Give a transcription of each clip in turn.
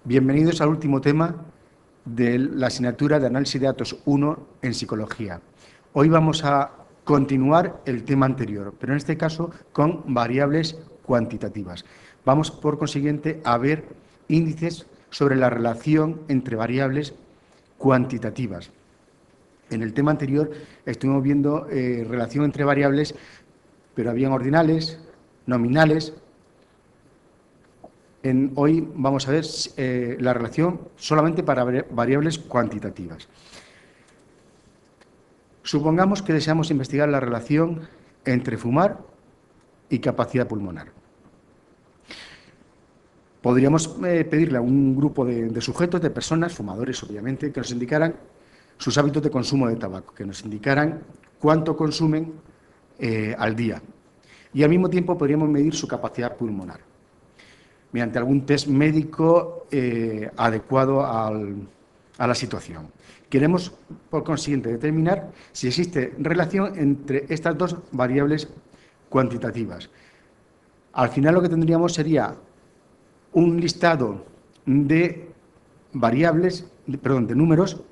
Bienvenidos al último tema de la asignatura de Análisis de Datos 1 en Psicología. Hoy vamos a continuar el tema anterior, pero en este caso con variables cuantitativas. Vamos, por consiguiente, a ver índices sobre la relación entre variables cuantitativas. En el tema anterior estuvimos viendo relación entre variables, pero habían ordinales, nominales. Hoy vamos a ver la relación solamente para variables cuantitativas. Supongamos que deseamos investigar la relación entre fumar y capacidad pulmonar. Podríamos pedirle a un grupo de sujetos, de personas, fumadores obviamente, que nos indicaran sus hábitos de consumo de tabaco, que nos indicaran cuánto consumen al día. Y al mismo tiempo podríamos medir su capacidad pulmonar mediante algún test médico adecuado a la situación. Queremos, por consiguiente, determinar si existe relación entre estas dos variables cuantitativas. Al final lo que tendríamos sería un listado de variables, de números.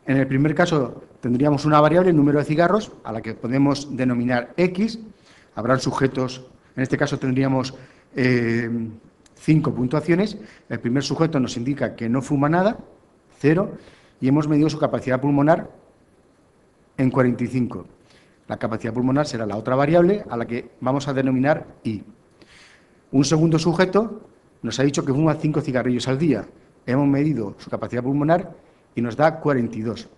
En el primer caso tendríamos una variable, el número de cigarros, a la que podemos denominar X. Habrán sujetos, en este caso tendríamos 5 puntuaciones. El primer sujeto nos indica que no fuma nada, 0, y hemos medido su capacidad pulmonar en 45. La capacidad pulmonar será la otra variable a la que vamos a denominar I. Un segundo sujeto nos ha dicho que fuma 5 cigarrillos al día. Hemos medido su capacidad pulmonar y nos da 42.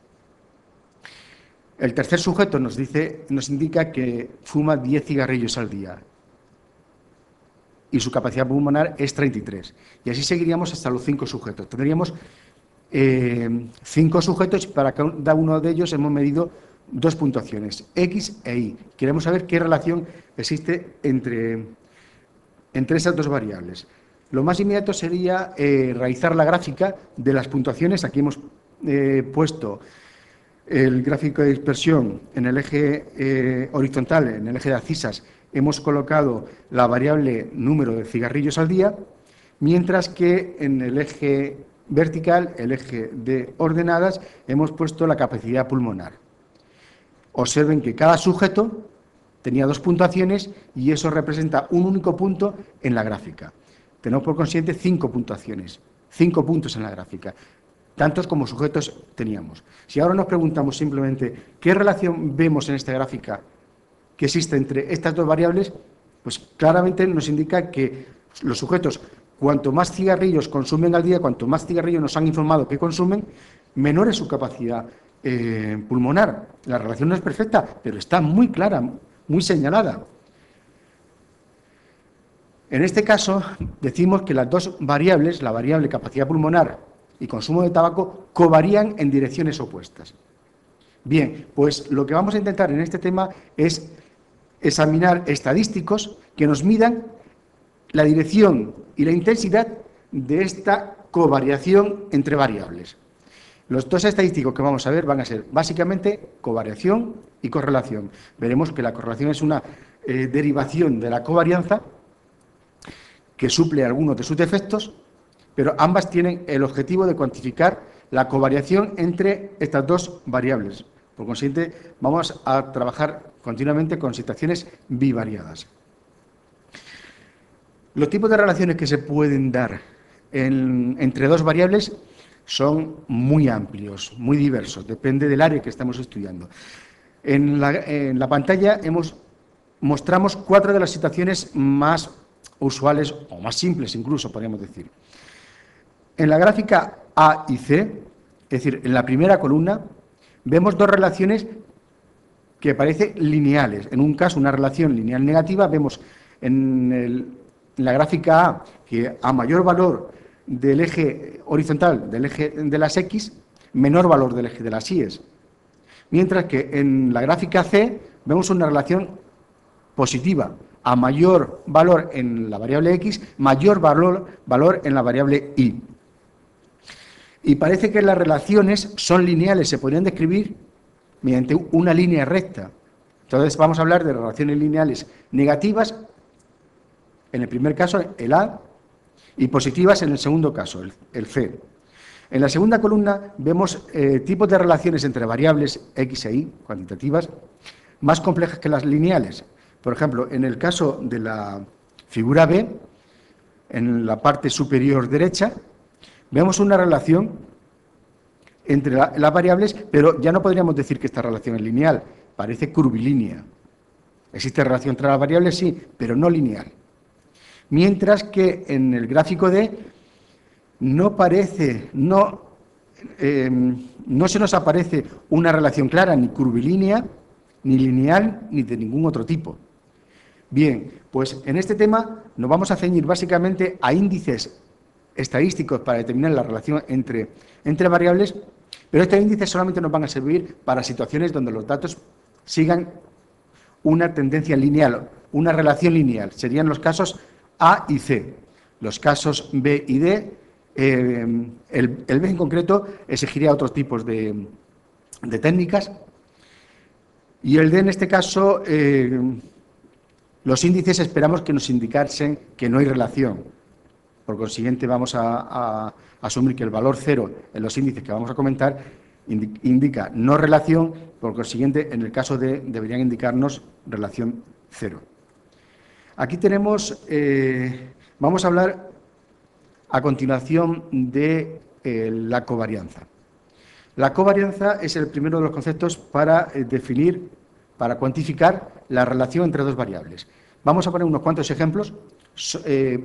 El tercer sujeto nos indica que fuma 10 cigarrillos al día y su capacidad pulmonar es 33. Y así seguiríamos hasta los 5 sujetos. Tendríamos 5 sujetos y para cada uno de ellos hemos medido 2 puntuaciones, X e Y. Queremos saber qué relación existe entre esas dos variables. Lo más inmediato sería realizar la gráfica de las puntuaciones. Aquí hemos puesto el gráfico de dispersión en el eje horizontal, en el eje de abscisas. Hemos colocado la variable número de cigarrillos al día, mientras que en el eje vertical, el eje de ordenadas, hemos puesto la capacidad pulmonar. Observen que cada sujeto tenía 2 puntuaciones y eso representa un único punto en la gráfica. Tenemos por consiguiente 5 puntuaciones, 5 puntos en la gráfica, tantos como sujetos teníamos. Si ahora nos preguntamos simplemente qué relación vemos en esta gráfica que existe entre estas dos variables, pues claramente nos indica que los sujetos, cuanto más cigarrillos consumen al día, cuanto más cigarrillos nos han informado que consumen, menor es su capacidad pulmonar. La relación no es perfecta, pero está muy clara, muy señalada. En este caso, decimos que las dos variables, la variable capacidad pulmonar y consumo de tabaco, covarían en direcciones opuestas. Bien, pues lo que vamos a intentar en este tema es examinar estadísticos que nos midan la dirección y la intensidad de esta covariación entre variables. Los 2 estadísticos que vamos a ver van a ser básicamente covariación y correlación. Veremos que la correlación es una derivación de la covarianza que suple algunos de sus defectos, pero ambas tienen el objetivo de cuantificar la covariación entre estas dos variables. Por consiguiente, vamos a trabajar continuamente con situaciones bivariadas. Los tipos de relaciones que se pueden dar entre dos variables son muy amplios, muy diversos, depende del área que estamos estudiando. En la pantalla mostramos 4 de las situaciones más usuales o más simples incluso, podríamos decir. En la gráfica A y C, es decir, en la primera columna, vemos 2 relaciones que parecen lineales. En un caso, una relación lineal negativa, vemos en la gráfica A que a mayor valor del eje horizontal, del eje de las X, menor valor del eje de las Y. Mientras que en la gráfica C vemos una relación positiva, a mayor valor en la variable X, mayor valor en la variable Y. Y parece que las relaciones son lineales, se podrían describir mediante una línea recta. Entonces vamos a hablar de relaciones lineales negativas, en el primer caso el A, y positivas en el segundo caso, el C. En la segunda columna vemos tipos de relaciones entre variables X e Y, cuantitativas, más complejas que las lineales. Por ejemplo, en el caso de la figura B, en la parte superior derecha, vemos una relación entre las variables, pero ya no podríamos decir que esta relación es lineal, parece curvilínea. Existe relación entre las variables, sí, pero no lineal. Mientras que en el gráfico D no se nos aparece una relación clara, ni curvilínea, ni lineal, ni de ningún otro tipo. Bien, pues en este tema nos vamos a ceñir básicamente a índices estadísticos para determinar la relación entre variables, pero estos índices solamente nos van a servir para situaciones donde los datos sigan una tendencia lineal, una relación lineal. Serían los casos A y C. Los casos B y D, el B en concreto exigiría otros tipos de técnicas, y el D en este caso, los índices esperamos que nos indicasen que no hay relación. Por consiguiente, vamos a asumir que el valor 0 en los índices que vamos a comentar indica no relación, por consiguiente, en el caso D deberían indicarnos relación 0. Aquí tenemos, vamos a hablar a continuación de la covarianza. La covarianza es el primero de los conceptos para definir, para cuantificar la relación entre dos variables. Vamos a poner unos cuantos ejemplos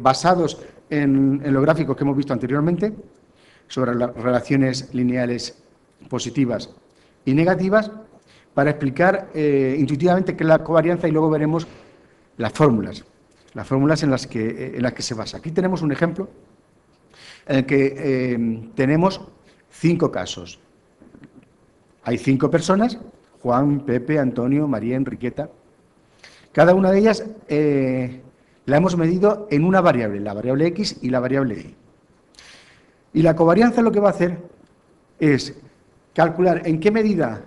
basados en los gráficos que hemos visto anteriormente sobre las relaciones lineales positivas y negativas, para explicar intuitivamente qué es la covarianza, y luego veremos las fórmulas en las que se basa. Aquí tenemos un ejemplo en el que tenemos 5 casos. Hay 5 personas: Juan, Pepe, Antonio, María, Enriqueta. Cada una de ellas la hemos medido en una variable, la variable X y la variable Y. Y la covarianza lo que va a hacer es calcular en qué medida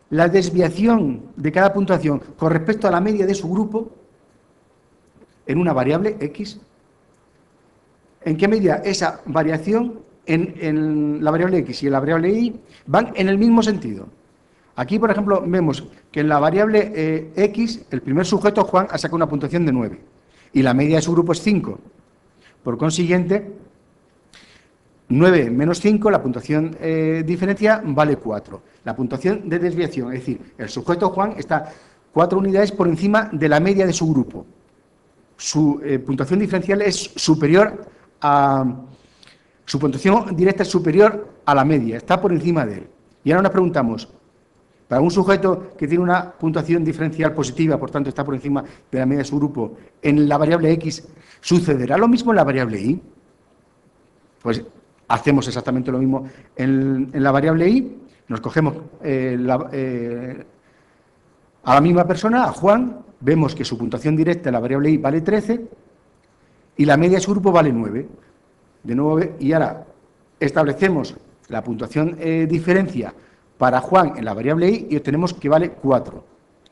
la desviación de cada puntuación con respecto a la media de su grupo en una variable X, en qué medida esa variación en la variable X y en la variable Y van en el mismo sentido. Aquí, por ejemplo, vemos que en la variable X, el primer sujeto, Juan, ha sacado una puntuación de 9 y la media de su grupo es 5. Por consiguiente, 9 menos 5, la puntuación diferencia vale 4. La puntuación de desviación, es decir, el sujeto Juan está 4 unidades por encima de la media de su grupo. Su puntuación diferencial es superior a... Su puntuación directa es superior a la media, está por encima de él. Y ahora nos preguntamos, para un sujeto que tiene una puntuación diferencial positiva, por tanto está por encima de la media de su grupo, en la variable X, ¿sucederá lo mismo en la variable Y? Pues hacemos exactamente lo mismo en la variable Y. Nos cogemos a la misma persona, a Juan, vemos que su puntuación directa en la variable Y vale 13 y la media de su grupo vale 9. De nuevo, y ahora establecemos la puntuación diferencia para Juan en la variable Y y obtenemos que vale 4.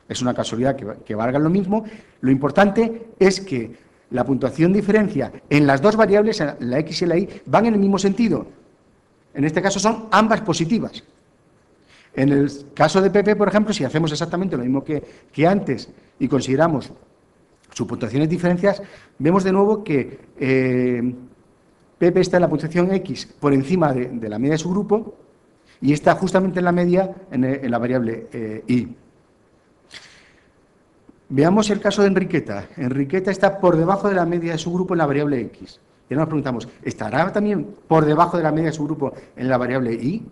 Es una casualidad que valgan lo mismo. Lo importante es que la puntuación diferencia en las dos variables, la X y la Y, van en el mismo sentido. En este caso son ambas positivas. En el caso de Pepe, por ejemplo, si hacemos exactamente lo mismo que antes y consideramos sus puntuaciones diferencias, vemos de nuevo que Pepe está en la puntuación X por encima de la media de su grupo y está justamente en la media en la variable Y. Veamos el caso de Enriqueta. Enriqueta está por debajo de la media de su grupo en la variable X. Y ahora nos preguntamos, ¿estará también por debajo de la media de su grupo en la variable Y?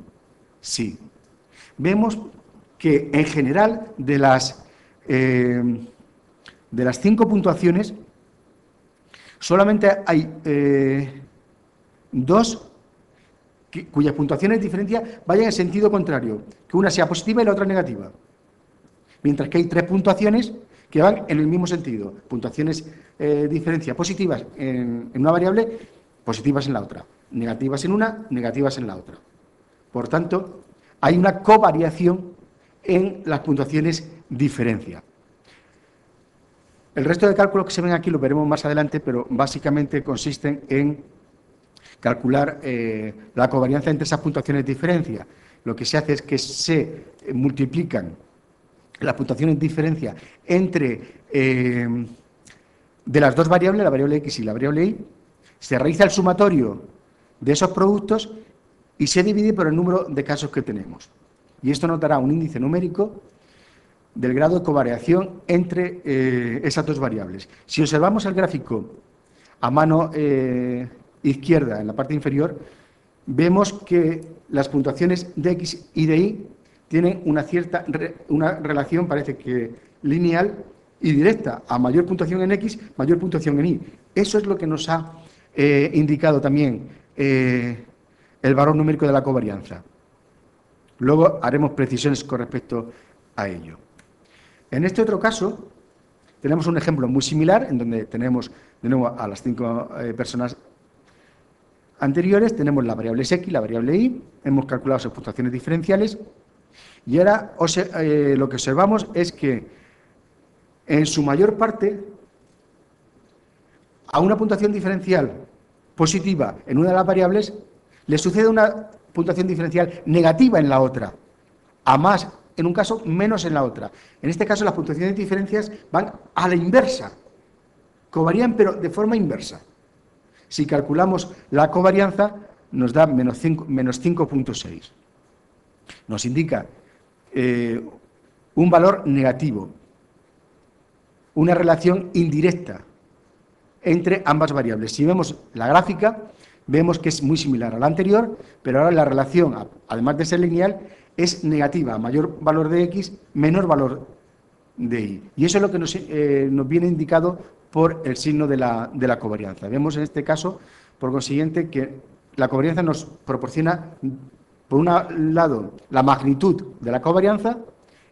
Sí. Vemos que en general de las 5 puntuaciones solamente hay 2 cuyas puntuaciones de diferencia vayan en sentido contrario, que una sea positiva y la otra negativa. Mientras que hay 3 puntuaciones que van en el mismo sentido, puntuaciones diferencia positivas en una variable, positivas en la otra, negativas en una, negativas en la otra. Por tanto, hay una covariación en las puntuaciones diferencia. El resto de cálculos que se ven aquí los veremos más adelante, pero básicamente consisten en calcular la covarianza entre esas puntuaciones de diferencia, lo que se hace es que se multiplican las puntuaciones de diferencia entre de las dos variables, la variable X y la variable Y, se realiza el sumatorio de esos productos y se divide por el número de casos que tenemos. Y esto nos dará un índice numérico del grado de covariación entre esas dos variables. Si observamos el gráfico a mano izquierda, en la parte inferior, vemos que las puntuaciones de X y de Y tienen una relación, parece que lineal y directa. A mayor puntuación en X, mayor puntuación en Y. Eso es lo que nos ha indicado también el valor numérico de la covarianza. Luego haremos precisiones con respecto a ello. En este otro caso, tenemos un ejemplo muy similar, en donde tenemos de nuevo a las 5 personas anteriores, tenemos la variable X, la variable Y, hemos calculado sus puntuaciones diferenciales, y ahora lo que observamos es que en su mayor parte, a una puntuación diferencial positiva en una de las variables, le sucede una puntuación diferencial negativa en la otra, a más en un caso, menos en la otra. En este caso, las puntuaciones de diferencias van a la inversa, covarían, pero de forma inversa. Si calculamos la covarianza, nos da menos 5.6. Nos indica un valor negativo, una relación indirecta entre ambas variables. Si vemos la gráfica, vemos que es muy similar a la anterior, pero ahora la relación, además de ser lineal, es negativa, mayor valor de X, menor valor de Y. Y eso es lo que nos viene indicado por el signo de la covarianza. Vemos en este caso, por consiguiente, que la covarianza nos proporciona, por un lado, la magnitud de la covarianza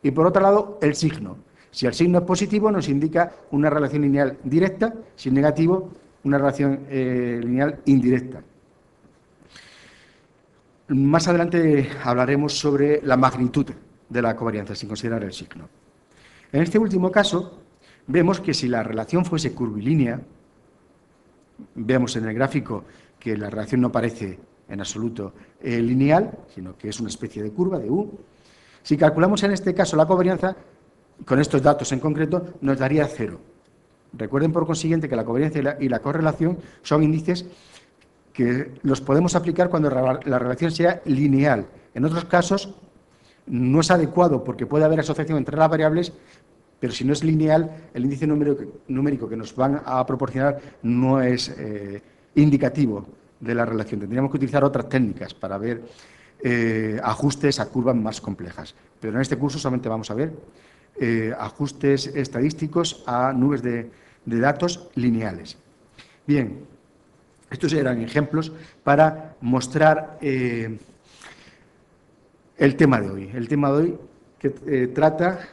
y, por otro lado, el signo. Si el signo es positivo, nos indica una relación lineal directa, si es negativo, una relación lineal indirecta. Más adelante hablaremos sobre la magnitud de la covarianza, sin considerar el signo. En este último caso, vemos que si la relación fuese curvilínea, vemos en el gráfico que la relación no parece en absoluto lineal, sino que es una especie de curva, de U. Si calculamos en este caso la covarianza, con estos datos en concreto, nos daría 0. Recuerden, por consiguiente, que la covarianza y la correlación son índices que los podemos aplicar cuando la relación sea lineal. En otros casos no es adecuado porque puede haber asociación entre las variables, pero si no es lineal, el índice numérico que nos van a proporcionar no es indicativo de la relación. Tendríamos que utilizar otras técnicas para ver ajustes a curvas más complejas. Pero en este curso solamente vamos a ver ajustes estadísticos a nubes de datos lineales. Bien. Estos eran ejemplos para mostrar el tema de hoy. El tema de hoy que trata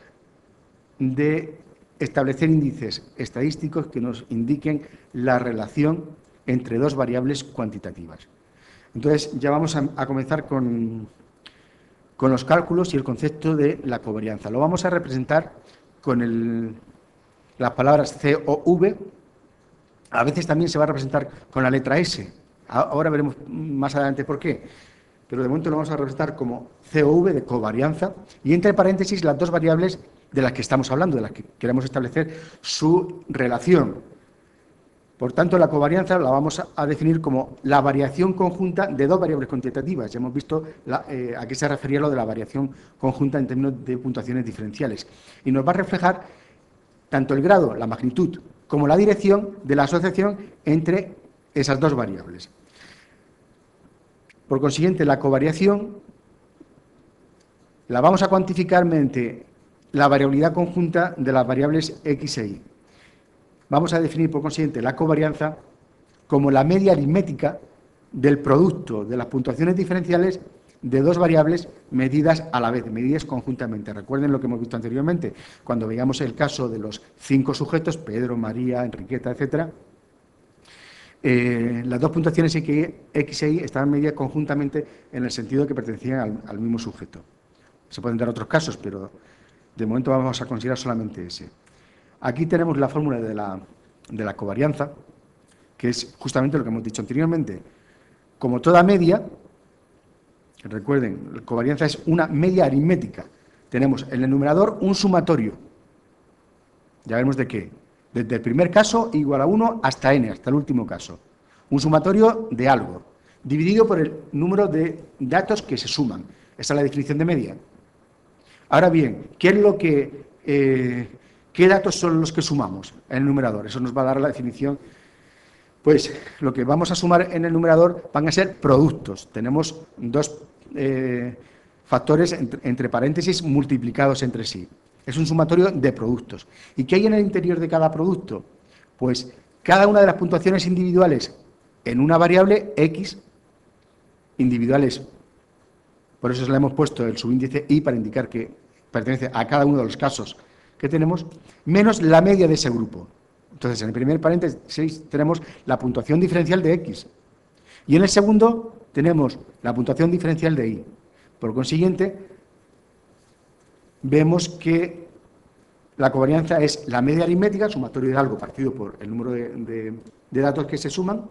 de establecer índices estadísticos que nos indiquen la relación entre dos variables cuantitativas. Entonces, ya vamos a comenzar con los cálculos y el concepto de la covarianza. Lo vamos a representar con las palabras COV. A veces también se va a representar con la letra S. Ahora veremos más adelante por qué. Pero de momento lo vamos a representar como COV, de covarianza, y entre paréntesis las dos variables de las que estamos hablando, de las que queremos establecer su relación. Por tanto, la covarianza la vamos a definir como la variación conjunta de dos variables cuantitativas. Ya hemos visto a qué se refería lo de la variación conjunta en términos de puntuaciones diferenciales. Y nos va a reflejar tanto el grado, la magnitud, como la dirección de la asociación entre esas dos variables. Por consiguiente, la covariación la vamos a cuantificar mediante la variabilidad conjunta de las variables X e Y. Vamos a definir, por consiguiente, la covarianza como la media aritmética del producto de las puntuaciones diferenciales de dos variables medidas a la vez, medidas conjuntamente. Recuerden lo que hemos visto anteriormente, cuando veíamos el caso de los 5 sujetos, Pedro, María, Enriqueta, etcétera, las dos puntuaciones X e Y estaban medidas conjuntamente en el sentido de que pertenecían al mismo sujeto. Se pueden dar otros casos, pero de momento vamos a considerar solamente ese. Aquí tenemos la fórmula de la covarianza, que es justamente lo que hemos dicho anteriormente. como toda media, recuerden, la covarianza es una media aritmética. Tenemos en el numerador un sumatorio. Ya veremos de qué. Desde el primer caso igual a 1 hasta n, hasta el último caso. Un sumatorio de algo, dividido por el número de datos que se suman. Esa es la definición de media. Ahora bien, ¿qué datos son los que sumamos en el numerador? Eso nos va a dar la definición. Pues lo que vamos a sumar en el numerador van a ser productos. Tenemos dos factores entre paréntesis multiplicados entre sí. Es un sumatorio de productos. ¿Y qué hay en el interior de cada producto? Pues cada una de las puntuaciones individuales en una variable X, individuales, por eso le hemos puesto el subíndice I para indicar que pertenece a cada uno de los casos que tenemos, menos la media de ese grupo. Entonces, en el primer paréntesis tenemos la puntuación diferencial de X. Y en el segundo tenemos la puntuación diferencial de Y. Por consiguiente, vemos que la covarianza es la media aritmética, sumatorio de algo partido por el número de datos que se suman,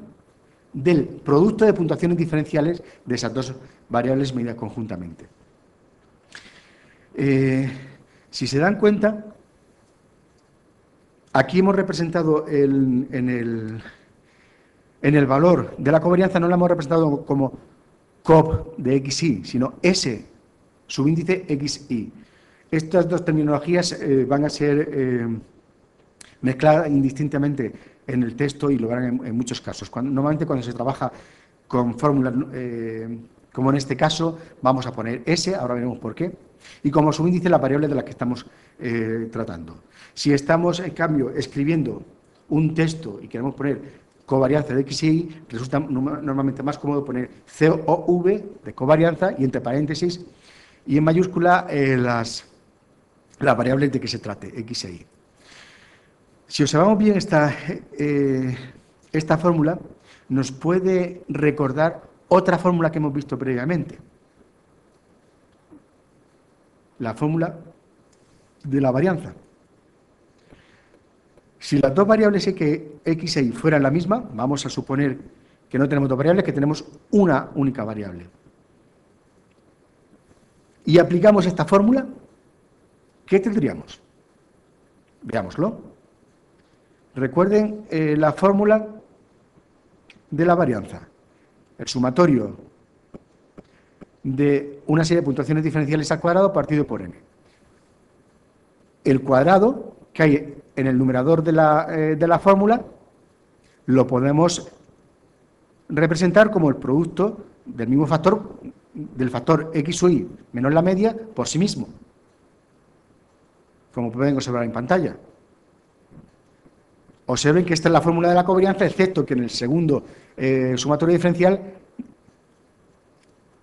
del producto de puntuaciones diferenciales de esas dos variables medidas conjuntamente. Si se dan cuenta, aquí hemos representado en el valor de la covarianza, no la hemos representado como COP de XY, sino S, subíndice XY. Estas dos terminologías van a ser mezcladas indistintamente en el texto y lo harán en muchos casos. Normalmente cuando se trabaja con fórmulas, como en este caso, vamos a poner S, ahora veremos por qué, y como subíndice la variable de la que estamos tratando. Si estamos, en cambio, escribiendo un texto y queremos poner covarianza de X y Y, resulta normalmente más cómodo poner COV de covarianza y entre paréntesis y en mayúscula las variables de que se trate, X e Y. Si observamos bien esta fórmula, nos puede recordar otra fórmula que hemos visto previamente. La fórmula de la varianza. Si las dos variables X e Y fueran la misma, vamos a suponer que no tenemos dos variables, que tenemos una única variable. Y aplicamos esta fórmula, ¿qué tendríamos? Veámoslo. Recuerden la fórmula de la varianza. El sumatorio de una serie de puntuaciones diferenciales al cuadrado partido por n. El cuadrado que hay en el numerador de la fórmula lo podemos representar como el producto del mismo factor, del factor X o Y menos la media por sí mismo, como pueden observar en pantalla. Observen que esta es la fórmula de la covarianza, excepto que en el segundo sumatorio diferencial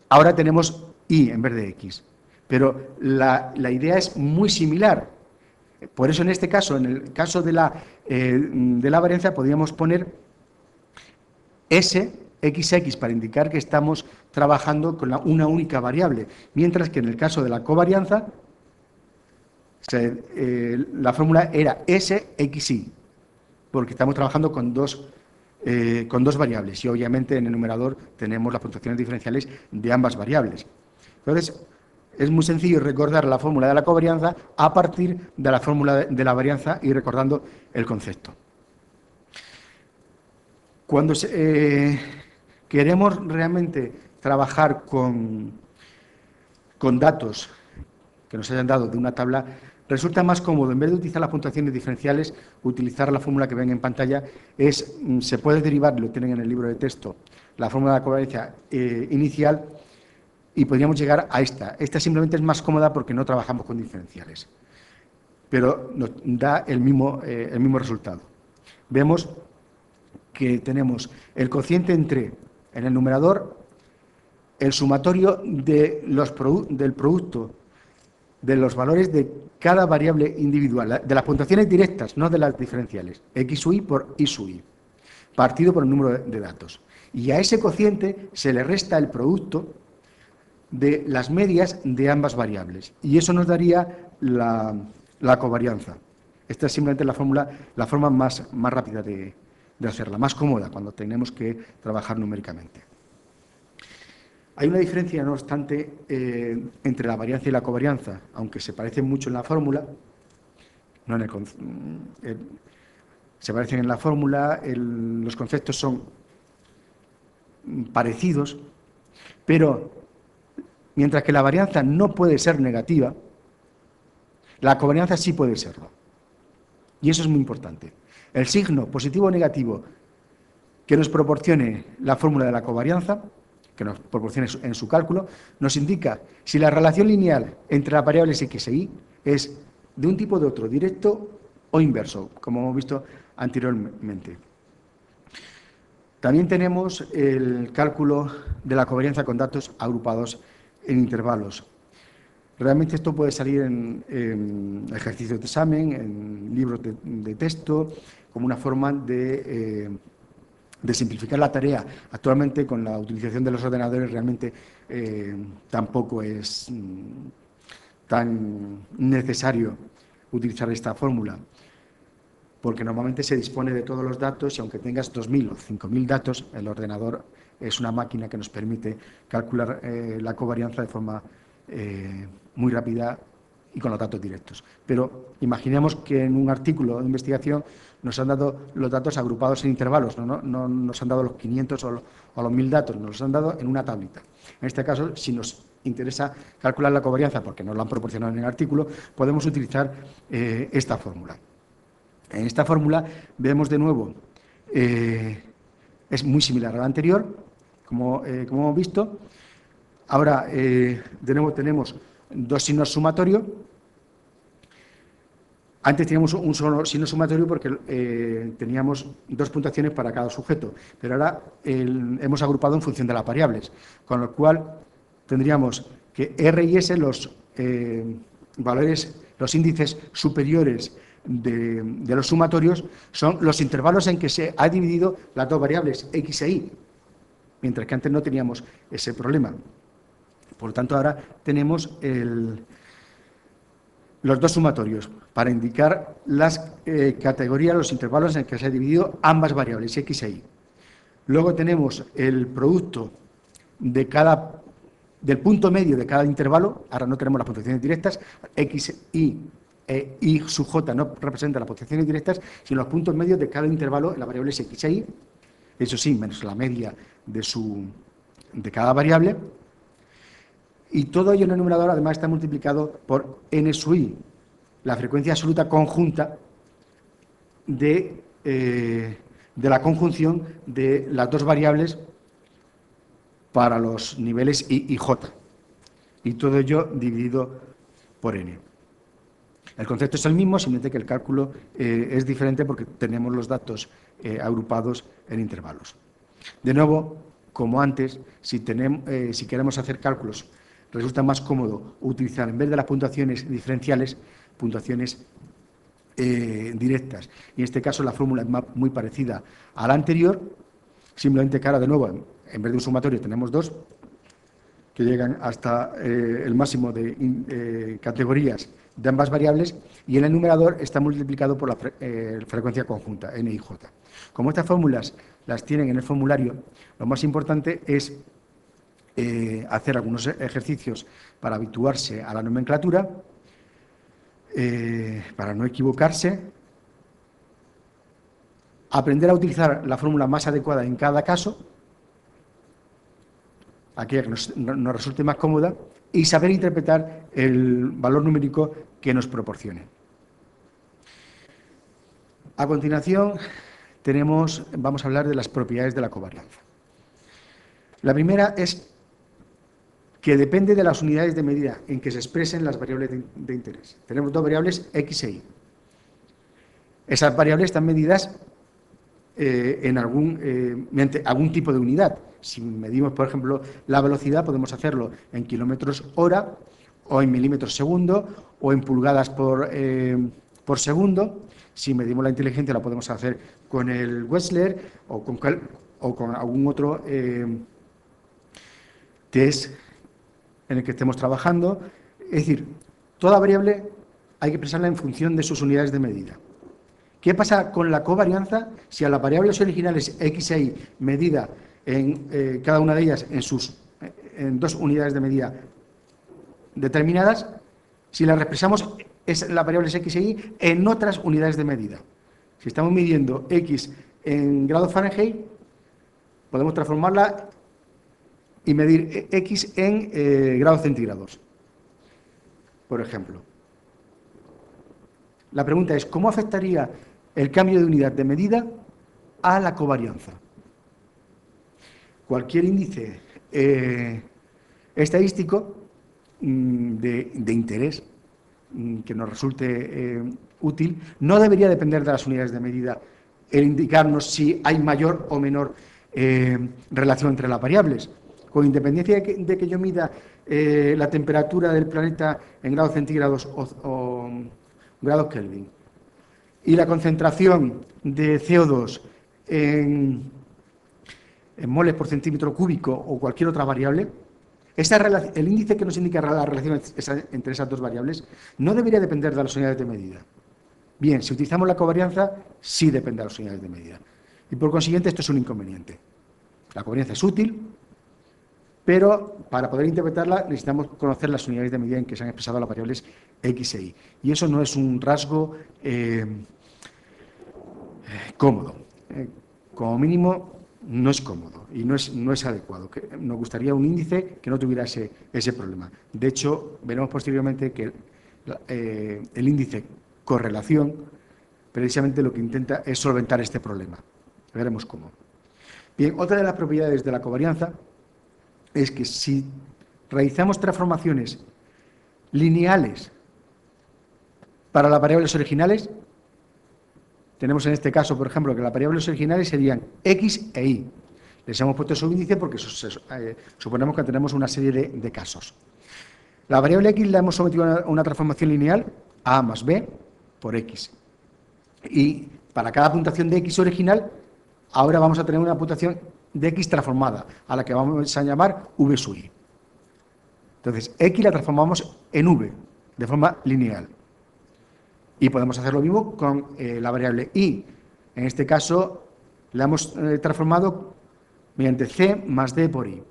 ahora tenemos Y en vez de X. Pero la idea es muy similar. Por eso en este caso, en el caso de la varianza, podríamos poner S, XX, para indicar que estamos trabajando con una única variable. Mientras que en el caso de la covarianza, la fórmula era SXY, porque estamos trabajando con dos variables y obviamente en el numerador tenemos las puntuaciones diferenciales de ambas variables. Entonces, es muy sencillo recordar la fórmula de la covarianza a partir de la fórmula de la varianza y recordando el concepto. Cuando queremos realmente trabajar con datos que nos hayan dado de una tabla, resulta más cómodo, en vez de utilizar las puntuaciones diferenciales, utilizar la fórmula que ven en pantalla. Se puede derivar, lo tienen en el libro de texto, la fórmula de la covarianza inicial, y podríamos llegar a esta. Esta simplemente es más cómoda porque no trabajamos con diferenciales, pero nos da el mismo resultado. Vemos que tenemos el cociente en el numerador, el sumatorio del producto de los valores de cada variable individual, de las puntuaciones directas, no de las diferenciales, X sub I por Y sub I, partido por el número de datos. Y a ese cociente se le resta el producto de las medias de ambas variables. Y eso nos daría la covarianza. Esta es simplemente la forma más rápida de hacerla, más cómoda cuando tenemos que trabajar numéricamente. Hay una diferencia, no obstante, entre la varianza y la covarianza, aunque se parecen mucho en la fórmula, no en se parecen en la fórmula, los conceptos son parecidos, pero mientras que la varianza no puede ser negativa, la covarianza sí puede serlo. Y eso es muy importante. El signo positivo o negativo que nos proporcione la fórmula de la covarianza, que nos proporcione en su cálculo, nos indica si la relación lineal entre las variables x e y es de un tipo o de otro, directo o inverso, como hemos visto anteriormente. También tenemos el cálculo de la covarianza con datos agrupados en intervalos. Realmente esto puede salir en ejercicios de examen, en libros de texto, como una forma de simplificar la tarea. Actualmente, con la utilización de los ordenadores, realmente tampoco es tan necesario utilizar esta fórmula, porque normalmente se dispone de todos los datos y aunque tengas 2.000 o 5.000 datos, el ordenador es una máquina que nos permite calcular la covarianza de forma muy rápida y con los datos directos. Pero imaginemos que en un artículo de investigación nos han dado los datos agrupados en intervalos, no nos han dado los 500 o los 1.000 datos, nos los han dado en una tablita. En este caso, si nos interesa calcular la covarianza, porque nos lo han proporcionado en el artículo, podemos utilizar esta fórmula. En esta fórmula vemos de nuevo, es muy similar a la anterior, como hemos visto. Ahora, de nuevo, tenemos dos signos sumatorios. Antes teníamos un solo signo sumatorio porque teníamos dos puntuaciones para cada sujeto, pero ahora hemos agrupado en función de las variables, con lo cual tendríamos que R y S, los valores, los índices superiores de los sumatorios, son los intervalos en que se ha dividido las dos variables X e Y, mientras que antes no teníamos ese problema. Por lo tanto, ahora tenemos los dos sumatorios para indicar las categorías, los intervalos en que se ha dividido ambas variables, X e Y. Luego tenemos el producto del punto medio de cada intervalo. Ahora no tenemos las puntuaciones directas, X, Y e Y sub J no representan las puntuaciones directas, sino los puntos medios de cada intervalo en las variables X e Y, eso sí, menos la media de cada variable. Y todo ello en el numerador además está multiplicado por n sub i, la frecuencia absoluta conjunta de la conjunción de las dos variables para los niveles i y j. Y todo ello dividido por n. El concepto es el mismo, simplemente que el cálculo es diferente porque tenemos los datos agrupados en intervalos. De nuevo, como antes, si queremos hacer cálculos, resulta más cómodo utilizar, en vez de las puntuaciones diferenciales, puntuaciones directas. Y en este caso la fórmula es muy parecida a la anterior, simplemente que ahora, de nuevo, en vez de un sumatorio tenemos dos, que llegan hasta el máximo de categorías de ambas variables, y en el numerador está multiplicado por la frecuencia conjunta, n y j. Como estas fórmulas las tienen en el formulario, lo más importante es hacer algunos ejercicios para habituarse a la nomenclatura, para no equivocarse, aprender a utilizar la fórmula más adecuada en cada caso, aquella que nos resulte más cómoda, y saber interpretar el valor numérico que nos proporcione. A continuación, vamos a hablar de las propiedades de la covarianza. La primera es que depende de las unidades de medida en que se expresen las variables de interés. Tenemos dos variables X e Y. Esas variables están medidas mediante algún tipo de unidad. Si medimos, por ejemplo, la velocidad, podemos hacerlo en kilómetros hora, o en milímetros segundo, o en pulgadas por segundo. Si medimos la inteligencia, la podemos hacer con el Wechsler o con algún otro test en el que estemos trabajando. Es decir, toda variable hay que expresarla en función de sus unidades de medida. ¿Qué pasa con la covarianza si a las variables originales X e Y medida en cada una de ellas en sus en dos unidades de medida determinadas, si las expresamos las variables x e y en otras unidades de medida. Si estamos midiendo x en grados Fahrenheit, podemos transformarla y medir x en grados centígrados, por ejemplo. La pregunta es, ¿cómo afectaría el cambio de unidad de medida a la covarianza? Cualquier índice estadístico de interés que nos resulte útil no debería depender de las unidades de medida el indicarnos si hay mayor o menor relación entre las variables. Con independencia de que yo mida la temperatura del planeta en grados centígrados o grados Kelvin y la concentración de CO2 en moles por centímetro cúbico o cualquier otra variable, el índice que nos indica la relación entre esas dos variables no debería depender de las unidades de medida. Bien, si utilizamos la covarianza, sí depende de las unidades de medida. Y por consiguiente, esto es un inconveniente. La covarianza es útil, pero para poder interpretarla necesitamos conocer las unidades de medida en que se han expresado las variables x e y. Y eso no es un rasgo cómodo. Como mínimo, no es cómodo y no es adecuado. Nos gustaría un índice que no tuviera ese problema. De hecho, veremos posteriormente que el índice correlación precisamente lo que intenta es solventar este problema. Veremos cómo. Bien, otra de las propiedades de la covarianza es que si realizamos transformaciones lineales para las variables originales, tenemos en este caso, por ejemplo, que las variables originales serían x e y. Les hemos puesto subíndice porque suponemos que tenemos una serie de casos. La variable x la hemos sometido a una transformación lineal, a más b por x. Y para cada puntuación de x original, ahora vamos a tener una puntuación de x transformada, a la que vamos a llamar v sub i. Entonces, x la transformamos en v, de forma lineal. Y podemos hacer lo mismo con la variable y. En este caso, la hemos transformado mediante c más d por i.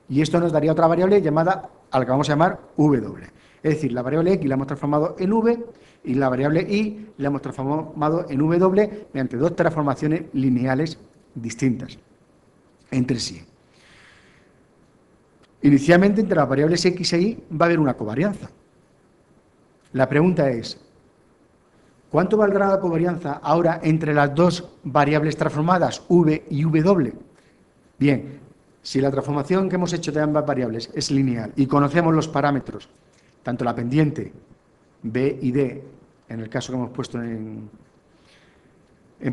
Y esto nos daría otra variable llamada, a la que vamos a llamar w. Es decir, la variable x la hemos transformado en v y la variable y la hemos transformado en w mediante dos transformaciones lineales distintas entre sí. Inicialmente, entre las variables x e y va a haber una covarianza. La pregunta es, ¿cuánto valdrá la covarianza ahora entre las dos variables transformadas, v y w? Bien, si la transformación que hemos hecho de ambas variables es lineal y conocemos los parámetros, tanto la pendiente b y d, en el caso que hemos puesto en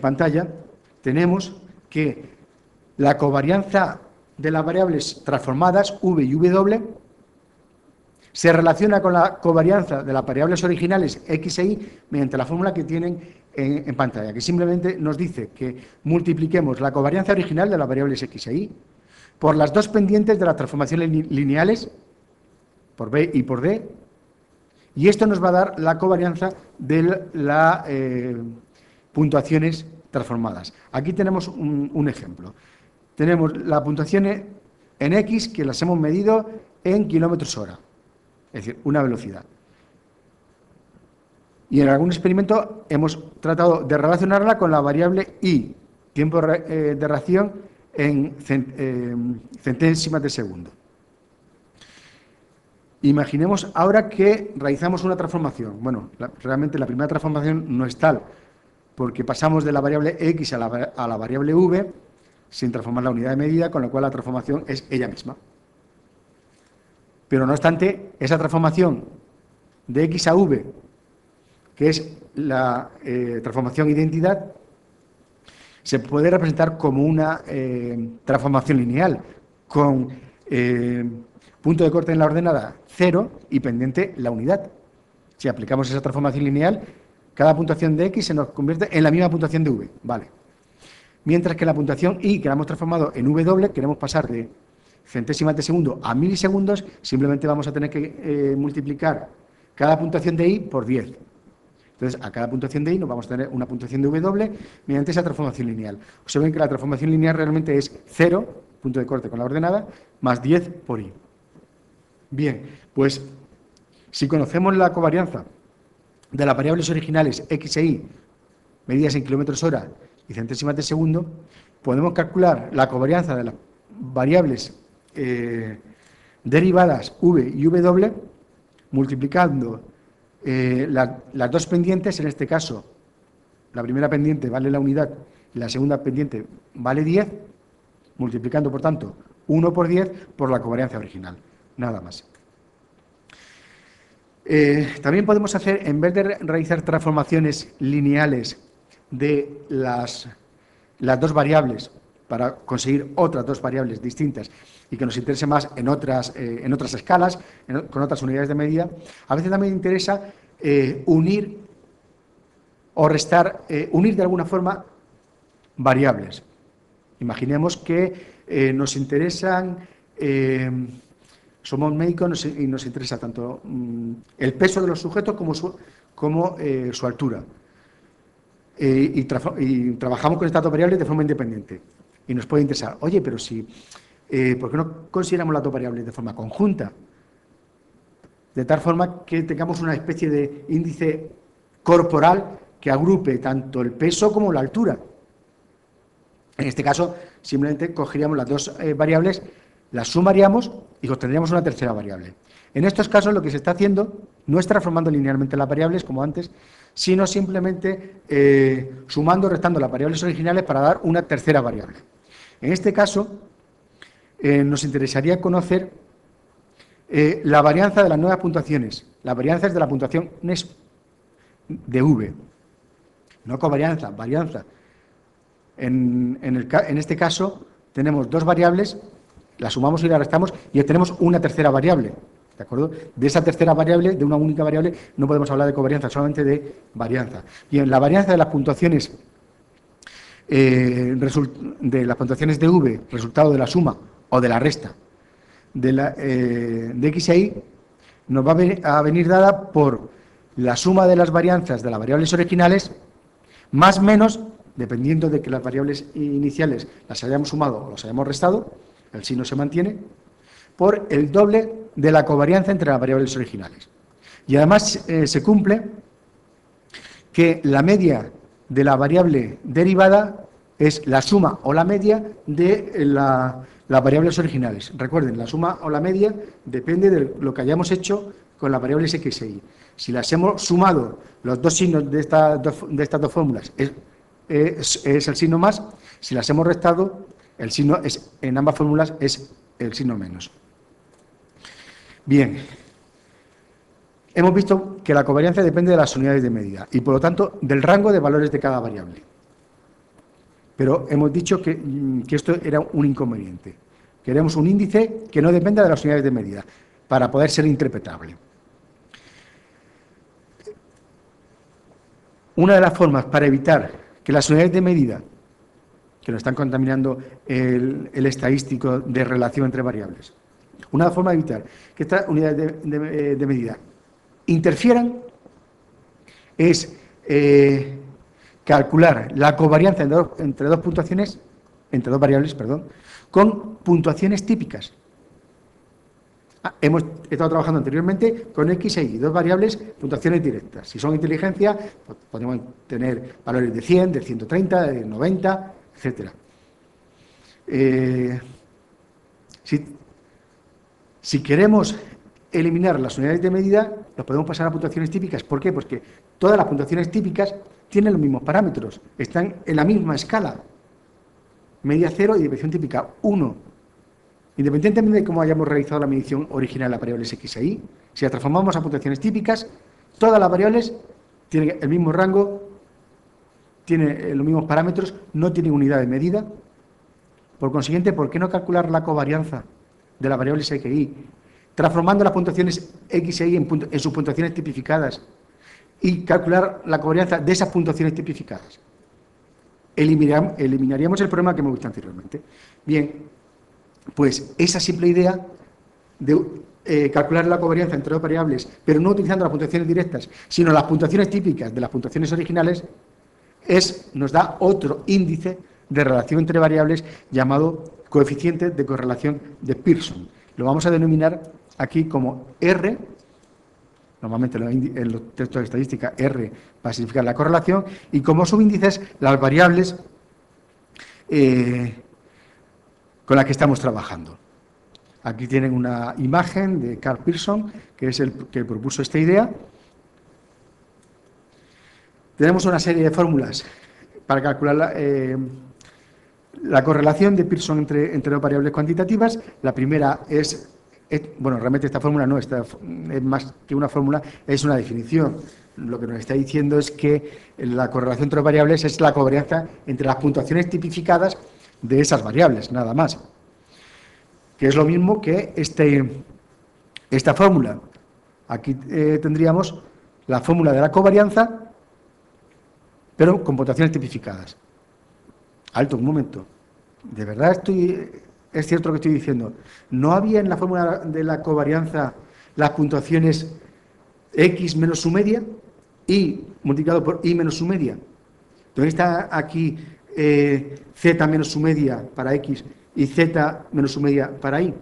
pantalla, tenemos que la covarianza de las variables transformadas, v y w, se relaciona con la covarianza de las variables originales x e y mediante la fórmula que tienen en pantalla, que simplemente nos dice que multipliquemos la covarianza original de las variables x e y por las dos pendientes de las transformaciones lineales, por b y por d, y esto nos va a dar la covarianza de las puntuaciones transformadas. Aquí tenemos un ejemplo. Tenemos la puntuación en x que las hemos medido en kilómetros hora. Es decir, una velocidad. Y en algún experimento hemos tratado de relacionarla con la variable y, tiempo de reacción en centésimas de segundo. Imaginemos ahora que realizamos una transformación. Bueno, realmente la primera transformación no es tal, porque pasamos de la variable x a la variable v sin transformar la unidad de medida, con lo cual la transformación es ella misma. Pero no obstante, esa transformación de x a v, que es la transformación identidad, se puede representar como una transformación lineal, con punto de corte en la ordenada 0 y pendiente la unidad. Si aplicamos esa transformación lineal, cada puntuación de x se nos convierte en la misma puntuación de v. Vale. Mientras que la puntuación y, que la hemos transformado en w, queremos pasar de centésimas de segundo a milisegundos, simplemente vamos a tener que multiplicar cada puntuación de i por 10. Entonces, a cada puntuación de i nos vamos a tener una puntuación de w mediante esa transformación lineal. Observen que la transformación lineal realmente es 0 punto de corte con la ordenada, más 10 por i. Bien, pues si conocemos la covarianza de las variables originales x e y, medidas en kilómetros hora y centésimas de segundo, podemos calcular la covarianza de las variables derivadas v y w multiplicando las dos pendientes. En este caso, la primera pendiente vale la unidad y la segunda pendiente vale 10, multiplicando, por tanto, 1 por 10 por la covarianza original. Nada más. También podemos hacer, en vez de realizar transformaciones lineales de las dos variables para conseguir otras dos variables distintas y que nos interese más en otras escalas, con otras unidades de medida, a veces también interesa unir o restar, unir de alguna forma variables. Imaginemos que nos interesan, somos médicos y nos interesa tanto el peso de los sujetos como su altura. Y trabajamos con estas dos variables de forma independiente. Y nos puede interesar, oye, pero si, ¿por qué no consideramos las dos variables de forma conjunta? De tal forma que tengamos una especie de índice corporal que agrupe tanto el peso como la altura. En este caso, simplemente cogeríamos las dos variables, las sumaríamos y obtendríamos una tercera variable. En estos casos, lo que se está haciendo no es transformando linealmente las variables, como antes, sino simplemente sumando o restando las variables originales para dar una tercera variable. En este caso, nos interesaría conocer la varianza de las nuevas puntuaciones. Las varianzas de la puntuación de V. No covarianza, varianza. En este caso, tenemos dos variables, las sumamos y las restamos y obtenemos una tercera variable. ¿De acuerdo? De esa tercera variable, de una única variable, no podemos hablar de covarianza, solamente de varianza. Y en la varianza de las puntuaciones de V, resultado de la suma o de la resta de x e y, nos va a venir dada por la suma de las varianzas de las variables originales más menos, dependiendo de que las variables iniciales las hayamos sumado o las hayamos restado, el signo se mantiene, por el doble de la covarianza entre las variables originales. Y además se cumple que la media de la variable derivada es la suma o la media de las variables originales. Recuerden, la suma o la media depende de lo que hayamos hecho con las variables x e y. Si las hemos sumado, los dos signos de estas dos fórmulas es el signo más. Si las hemos restado, el signo en ambas fórmulas es el signo menos. Bien, hemos visto que la covarianza depende de las unidades de medida y, por lo tanto, del rango de valores de cada variable. Pero hemos dicho que esto era un inconveniente. Queremos un índice que no dependa de las unidades de medida para poder ser interpretable. Una de las formas para evitar que las unidades de medida, que nos están contaminando el estadístico de relación entre variables, una forma de evitar que estas unidades de medida interfieran es calcular la covarianza entre dos variables, con puntuaciones típicas. Hemos estado trabajando anteriormente con x e y, dos variables, puntuaciones directas. Si son inteligencia, pues podemos tener valores de 100, de 130, de 90, etc. Si queremos eliminar las unidades de medida, los podemos pasar a puntuaciones típicas. ¿Por qué? Porque todas las puntuaciones típicas tienen los mismos parámetros, están en la misma escala. Media 0 y desviación típica 1. Independientemente de cómo hayamos realizado la medición original de las variables x e y, si las transformamos a puntuaciones típicas, todas las variables tienen el mismo rango, tienen los mismos parámetros, no tienen unidad de medida. Por consiguiente, ¿por qué no calcular la covarianza de las variables x e y, transformando las puntuaciones x e y en sus puntuaciones tipificadas y calcular la covarianza de esas puntuaciones tipificadas? Eliminaríamos el problema que hemos visto anteriormente. Bien, pues esa simple idea de calcular la covarianza entre dos variables, pero no utilizando las puntuaciones directas, sino las puntuaciones típicas de las puntuaciones originales, nos da otro índice de relación entre variables llamado coeficiente de correlación de Pearson. Lo vamos a denominar aquí como R. Normalmente en los textos de estadística R va a significar la correlación, y como subíndices las variables con las que estamos trabajando. Aquí tienen una imagen de Carl Pearson, que es el que propuso esta idea. Tenemos una serie de fórmulas para calcular la correlación de Pearson entre dos variables cuantitativas. La primera bueno, realmente esta fórmula no, esta es más que una fórmula, es una definición. Lo que nos está diciendo es que la correlación entre variables es la covarianza entre las puntuaciones tipificadas de esas variables, nada más. Que es lo mismo que esta fórmula. Aquí tendríamos la fórmula de la covarianza, pero con puntuaciones tipificadas. Alto, un momento. ¿De verdad es cierto lo que estoy diciendo? ¿No había en la fórmula de la covarianza las puntuaciones x menos su media, y multiplicado por y menos su media? ¿Dónde está aquí z menos su media para x y z menos su media para y?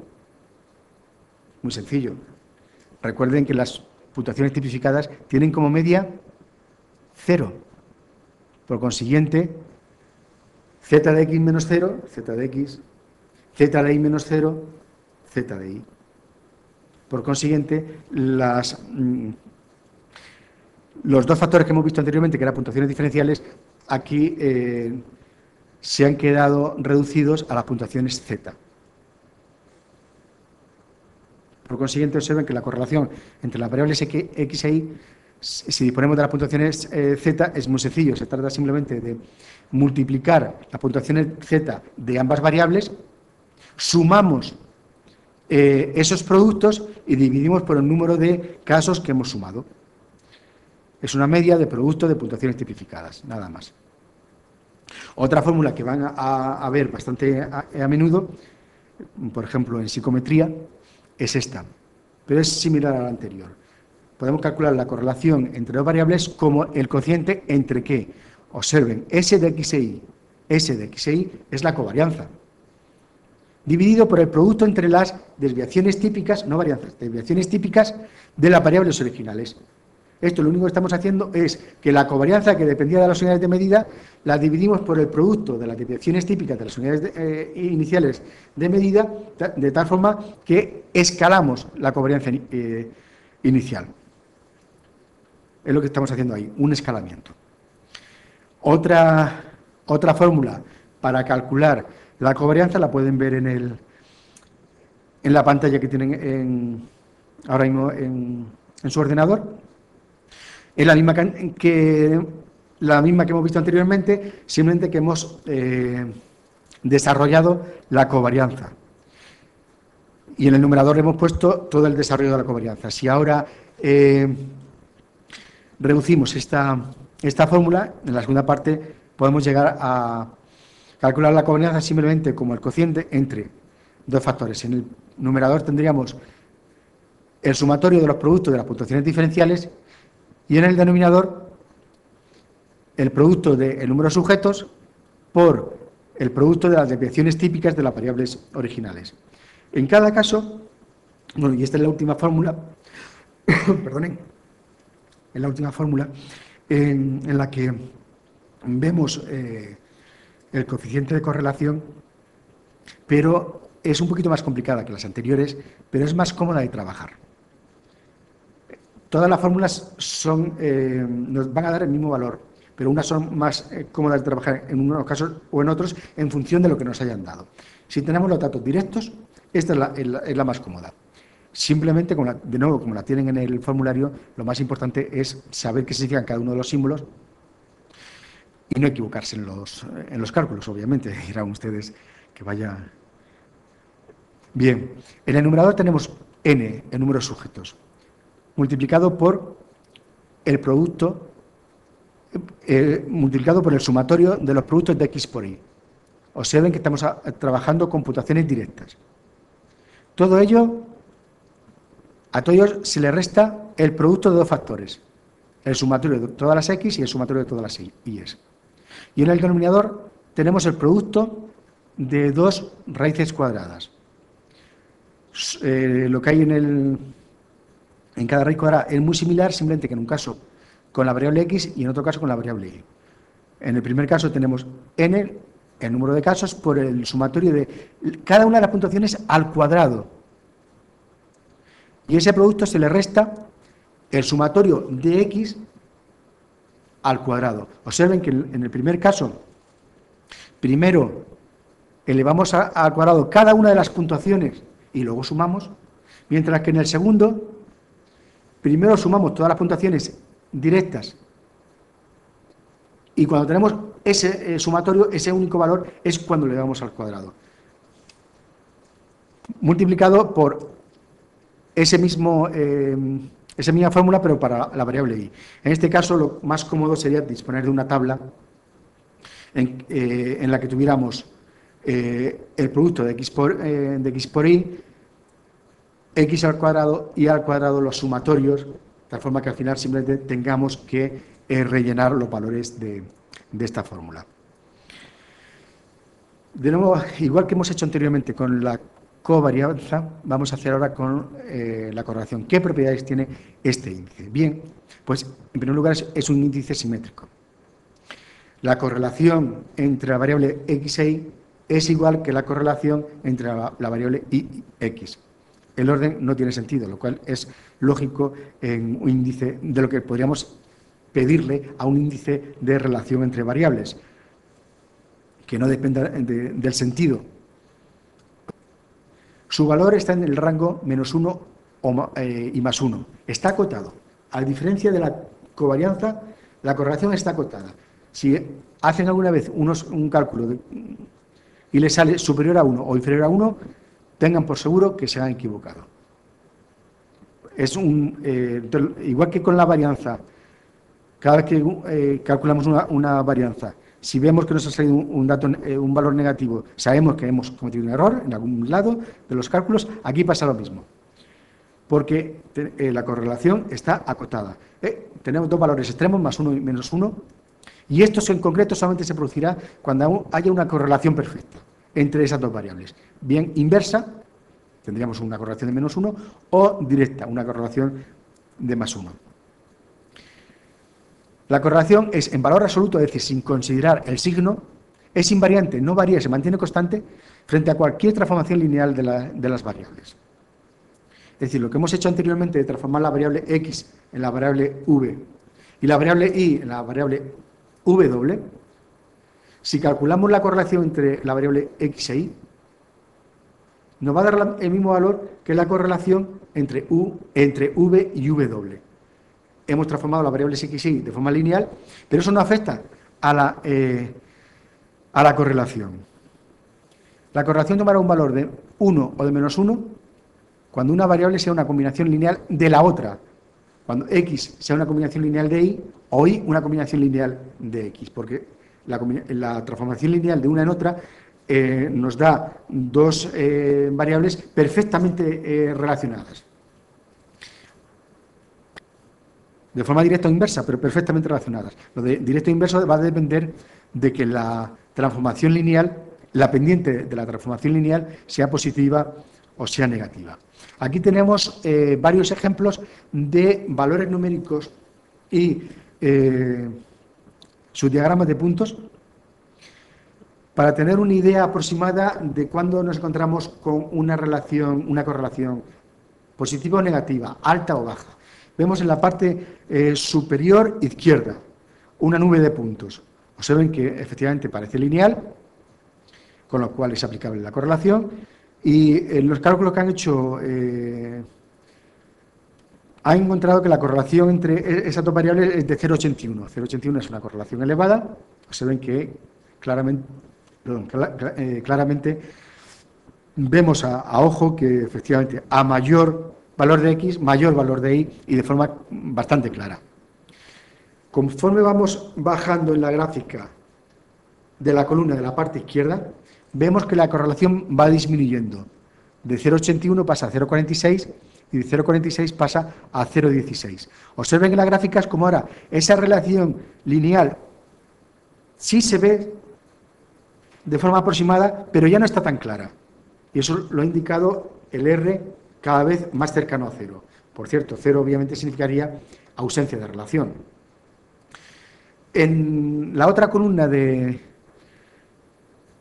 Muy sencillo. Recuerden que las puntuaciones tipificadas tienen como media 0. Por consiguiente, z de x menos 0, z de x, z de y menos 0, z de y. Por consiguiente, los dos factores que hemos visto anteriormente, que eran puntuaciones diferenciales, aquí se han quedado reducidos a las puntuaciones z. Por consiguiente, observen que la correlación entre las variables x e y, si disponemos de las puntuaciones z, es muy sencillo. Se trata simplemente de multiplicar las puntuaciones z de ambas variables, sumamos esos productos y dividimos por el número de casos que hemos sumado. Es una media de producto de puntuaciones tipificadas, nada más. Otra fórmula que van a ver bastante a menudo, por ejemplo en psicometría, es esta, pero es similar a la anterior. Podemos calcular la correlación entre dos variables como el cociente entre qué. Observen, S de x e y. S de x e y es la covarianza, dividido por el producto entre las desviaciones típicas, no varianzas, desviaciones típicas de las variables originales. Esto lo único que estamos haciendo es que la covarianza que dependía de las unidades de medida la dividimos por el producto de las desviaciones típicas de las unidades iniciales de medida, de tal forma que escalamos la covarianza inicial. Es lo que estamos haciendo ahí, un escalamiento. Otra fórmula para calcular la covarianza la pueden ver en la pantalla que tienen ahora mismo en su ordenador. Es la misma que hemos visto anteriormente, simplemente que hemos desarrollado la covarianza. Y en el numerador hemos puesto todo el desarrollo de la covarianza. Si ahora reducimos esta fórmula, en la segunda parte podemos llegar a calcular la covarianza simplemente como el cociente entre dos factores. En el numerador tendríamos el sumatorio de los productos de las puntuaciones diferenciales, y en el denominador el producto del número de sujetos por el producto de las desviaciones típicas de las variables originales. En cada caso, bueno, y esta es la última fórmula, perdonen, es la última fórmula en la que vemos el coeficiente de correlación, pero es un poquito más complicada que las anteriores, pero es más cómoda de trabajar. Todas las fórmulas nos van a dar el mismo valor, pero unas son más cómodas de trabajar en unos casos o en otros en función de lo que nos hayan dado. Si tenemos los datos directos, esta es la más cómoda. Simplemente, de nuevo, como la tienen en el formulario, lo más importante es saber qué significan cada uno de los símbolos y no equivocarse en los cálculos, obviamente. Dirán ustedes que vaya... Bien, en el numerador tenemos n, el número de sujetos, multiplicado por el producto, multiplicado por el sumatorio de los productos de x por y. Observen que estamos trabajando con computaciones directas. Todo ello, a todo ello se le resta el producto de dos factores, el sumatorio de todas las x y el sumatorio de todas las y. Y en el denominador tenemos el producto de dos raíces cuadradas. Lo que hay en cada raíz cuadrada es muy similar, simplemente que en un caso con la variable x y en otro caso con la variable y. En el primer caso tenemos n, el número de casos, por el sumatorio de cada una de las puntuaciones al cuadrado. Y ese producto se le resta el sumatorio de x al cuadrado. Observen que en el primer caso, primero elevamos al cuadrado cada una de las puntuaciones y luego sumamos, mientras que en el segundo, primero sumamos todas las puntuaciones directas y cuando tenemos ese sumatorio, ese único valor, es cuando le damos al cuadrado. Multiplicado por esa misma fórmula, pero para la variable y. En este caso, lo más cómodo sería disponer de una tabla en la que tuviéramos el producto de x por y, x al cuadrado, y al cuadrado los sumatorios, de tal forma que al final simplemente tengamos que rellenar los valores de esta fórmula. De nuevo, igual que hemos hecho anteriormente con la covarianza, vamos a hacer ahora con la correlación. ¿Qué propiedades tiene este índice? Bien, pues en primer lugar es un índice simétrico. La correlación entre la variable x e y es igual que la correlación entre la variable y x. El orden no tiene sentido, lo cual es lógico en un índice de lo que podríamos pedirle a un índice de relación entre variables, que no dependa del sentido. Su valor está en el rango -1 y +1. Está acotado. A diferencia de la covarianza, la correlación está acotada. Si hacen alguna vez un cálculo y les sale superior a 1 o inferior a 1, tengan por seguro que se han equivocado. Igual que con la varianza, cada vez que calculamos una varianza, si vemos que nos ha salido un valor negativo, sabemos que hemos cometido un error en algún lado de los cálculos. Aquí pasa lo mismo, porque la correlación está acotada. Tenemos dos valores extremos, +1 y -1, y esto en concreto solamente se producirá cuando haya una correlación perfecta entre esas dos variables. Bien inversa, tendríamos una correlación de -1, o directa, una correlación de +1. La correlación es en valor absoluto, es decir, sin considerar el signo, es invariante, no varía, se mantiene constante frente a cualquier transformación lineal de las variables. Es decir, lo que hemos hecho anteriormente de transformar la variable x en la variable v y la variable y en la variable w, si calculamos la correlación entre la variable x e y, nos va a dar el mismo valor que la correlación entre v y w. Hemos transformado las variables x y y de forma lineal, pero eso no afecta a la correlación. La correlación tomará un valor de 1 o de -1 cuando una variable sea una combinación lineal de la otra, cuando x sea una combinación lineal de y o y una combinación lineal de x, porque la transformación lineal de una en otra nos da dos variables perfectamente relacionadas. De forma directa o inversa, pero perfectamente relacionadas. Lo de directo e inverso va a depender de que la transformación lineal, la pendiente de la transformación lineal, sea positiva o sea negativa. Aquí tenemos varios ejemplos de valores numéricos y sus diagramas de puntos para tener una idea aproximada de cuándo nos encontramos con una correlación positiva o negativa, alta o baja. Vemos en la parte superior izquierda una nube de puntos. Observen que efectivamente parece lineal, con lo cual es aplicable la correlación, y en los cálculos que han hecho han encontrado que la correlación entre esas dos variables es de 0,81. 0,81 es una correlación elevada. Observen que claramente vemos a ojo que efectivamente a mayor valor de x, mayor valor de y de forma bastante clara. Conforme vamos bajando en la gráfica de la columna de la parte izquierda, vemos que la correlación va disminuyendo. De 0,81 pasa a 0,46 y de 0,46 pasa a 0,16. Observen en las gráficas como ahora esa relación lineal sí se ve, de forma aproximada, pero ya no está tan clara. Y eso lo ha indicado el R cada vez más cercano a cero. Por cierto, cero obviamente significaría ausencia de relación. En la otra columna de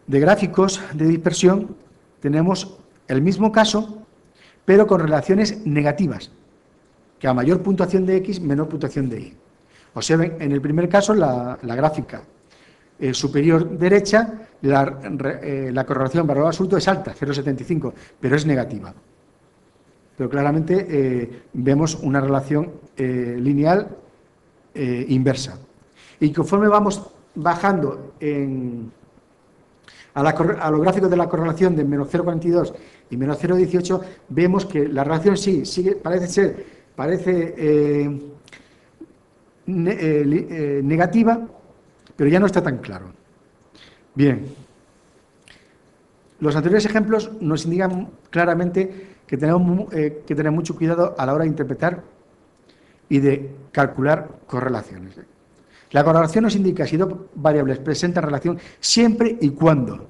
gráficos de dispersión tenemos el mismo caso, pero con relaciones negativas, que a mayor puntuación de X, menor puntuación de Y. Observen, en el primer caso, la gráfica superior derecha, la correlación valor absoluto es alta, 0,75, pero es negativa. Pero claramente vemos una relación lineal inversa. Y conforme vamos bajando a los gráficos de la correlación de menos 0,42 y menos 0,18, vemos que la relación sí parece negativa, pero ya no está tan claro. Bien. Los anteriores ejemplos nos indican claramente que tenemos que tener mucho cuidado a la hora de interpretar y de calcular correlaciones. La correlación nos indica si dos variables presentan relación siempre y cuando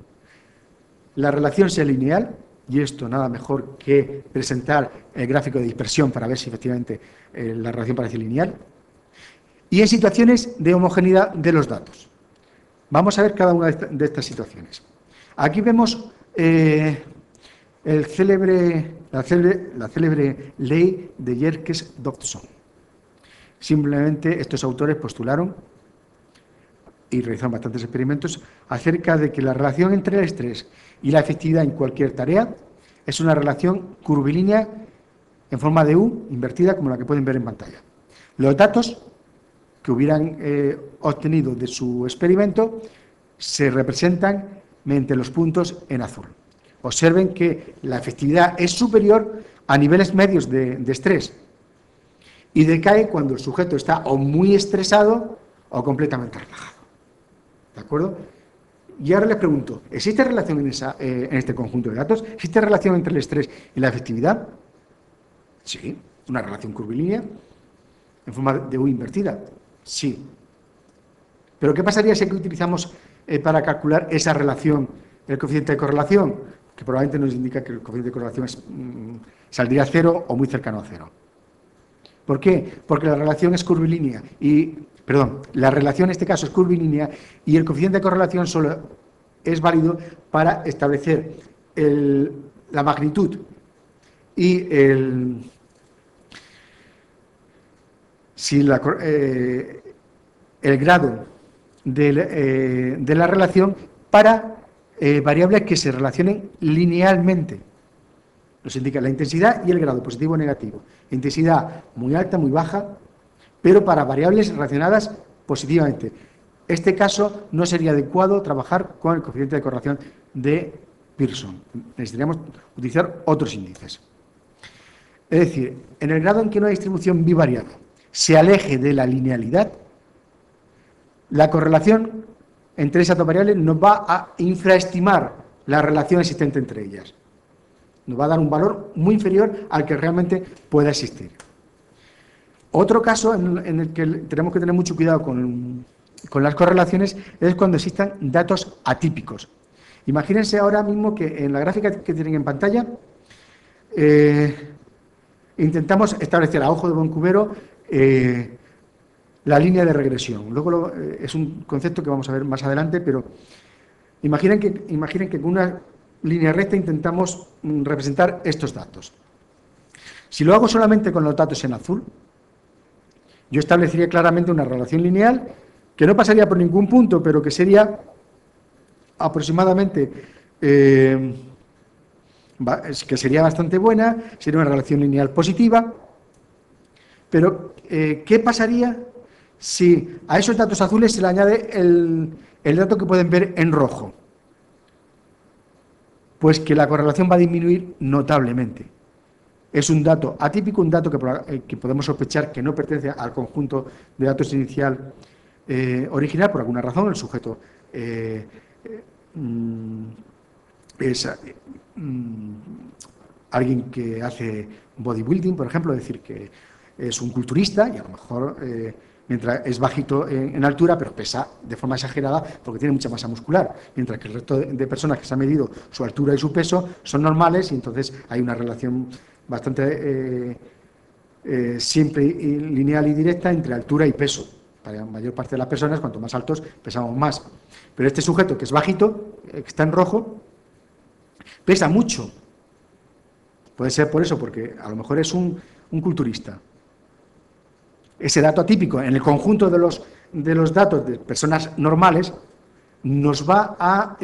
la relación sea lineal, y esto nada mejor que presentar el gráfico de dispersión para ver si efectivamente la relación parece lineal, y en situaciones de homogeneidad de los datos. Vamos a ver cada una de estas situaciones. Aquí vemos la célebre ley de Yerkes-Dodson. Simplemente estos autores postularon y realizaron bastantes experimentos acerca de que la relación entre el estrés y la efectividad en cualquier tarea es una relación curvilínea en forma de U invertida, como la que pueden ver en pantalla. Los datos que hubieran obtenido de su experimento se representan mediante los puntos en azul. Observen que la efectividad es superior a niveles medios de estrés y decae cuando el sujeto está o muy estresado o completamente relajado. ¿De acuerdo? Y ahora les pregunto, ¿existe relación en este conjunto de datos? ¿Existe relación entre el estrés y la efectividad? Sí, una relación curvilínea en forma de U invertida. Sí. Pero ¿qué pasaría si aquí utilizamos para calcular esa relación el coeficiente de correlación? Que probablemente nos indica que el coeficiente de correlación saldría a cero o muy cercano a cero. ¿Por qué? Porque la relación es curvilínea la relación en este caso es curvilínea y el coeficiente de correlación solo es válido para establecer la magnitud y el grado de la relación para variables que se relacionen linealmente. Nos indica la intensidad y el grado, positivo o negativo. Intensidad muy alta, muy baja, pero para variables relacionadas positivamente. Este caso no sería adecuado trabajar con el coeficiente de correlación de Pearson. Necesitaríamos utilizar otros índices. Es decir, en el grado en que una distribución bivariada se aleje de la linealidad, la correlación entre esas dos variables nos va a infraestimar la relación existente entre ellas. Nos va a dar un valor muy inferior al que realmente pueda existir. Otro caso en el que tenemos que tener mucho cuidado con las correlaciones es cuando existan datos atípicos. Imagínense ahora mismo que en la gráfica que tienen en pantalla intentamos establecer a ojo de buen cubero la línea de regresión. Luego es un concepto que vamos a ver más adelante, pero imaginen que con una línea recta intentamos representar estos datos. Si lo hago solamente con los datos en azul, yo establecería claramente una relación lineal que no pasaría por ningún punto, pero que sería aproximadamente, que sería bastante buena, sería una relación lineal positiva. Pero, ¿qué pasaría si a esos datos azules se le añade el dato que pueden ver en rojo? Pues que la correlación va a disminuir notablemente. Es un dato atípico, un dato que podemos sospechar que no pertenece al conjunto de datos inicial original, por alguna razón. El sujeto es alguien que hace bodybuilding, por ejemplo, es decir, que es un culturista y a lo mejor mientras es bajito en altura, pero pesa de forma exagerada porque tiene mucha masa muscular, mientras que el resto de personas que se han medido su altura y su peso son normales y entonces hay una relación bastante simple, lineal y directa entre altura y peso. Para la mayor parte de las personas, cuanto más altos, pesamos más. Pero este sujeto, que es bajito, que está en rojo, pesa mucho. Puede ser por eso, porque a lo mejor es un culturista. Ese dato atípico, en el conjunto de los datos de personas normales, nos va a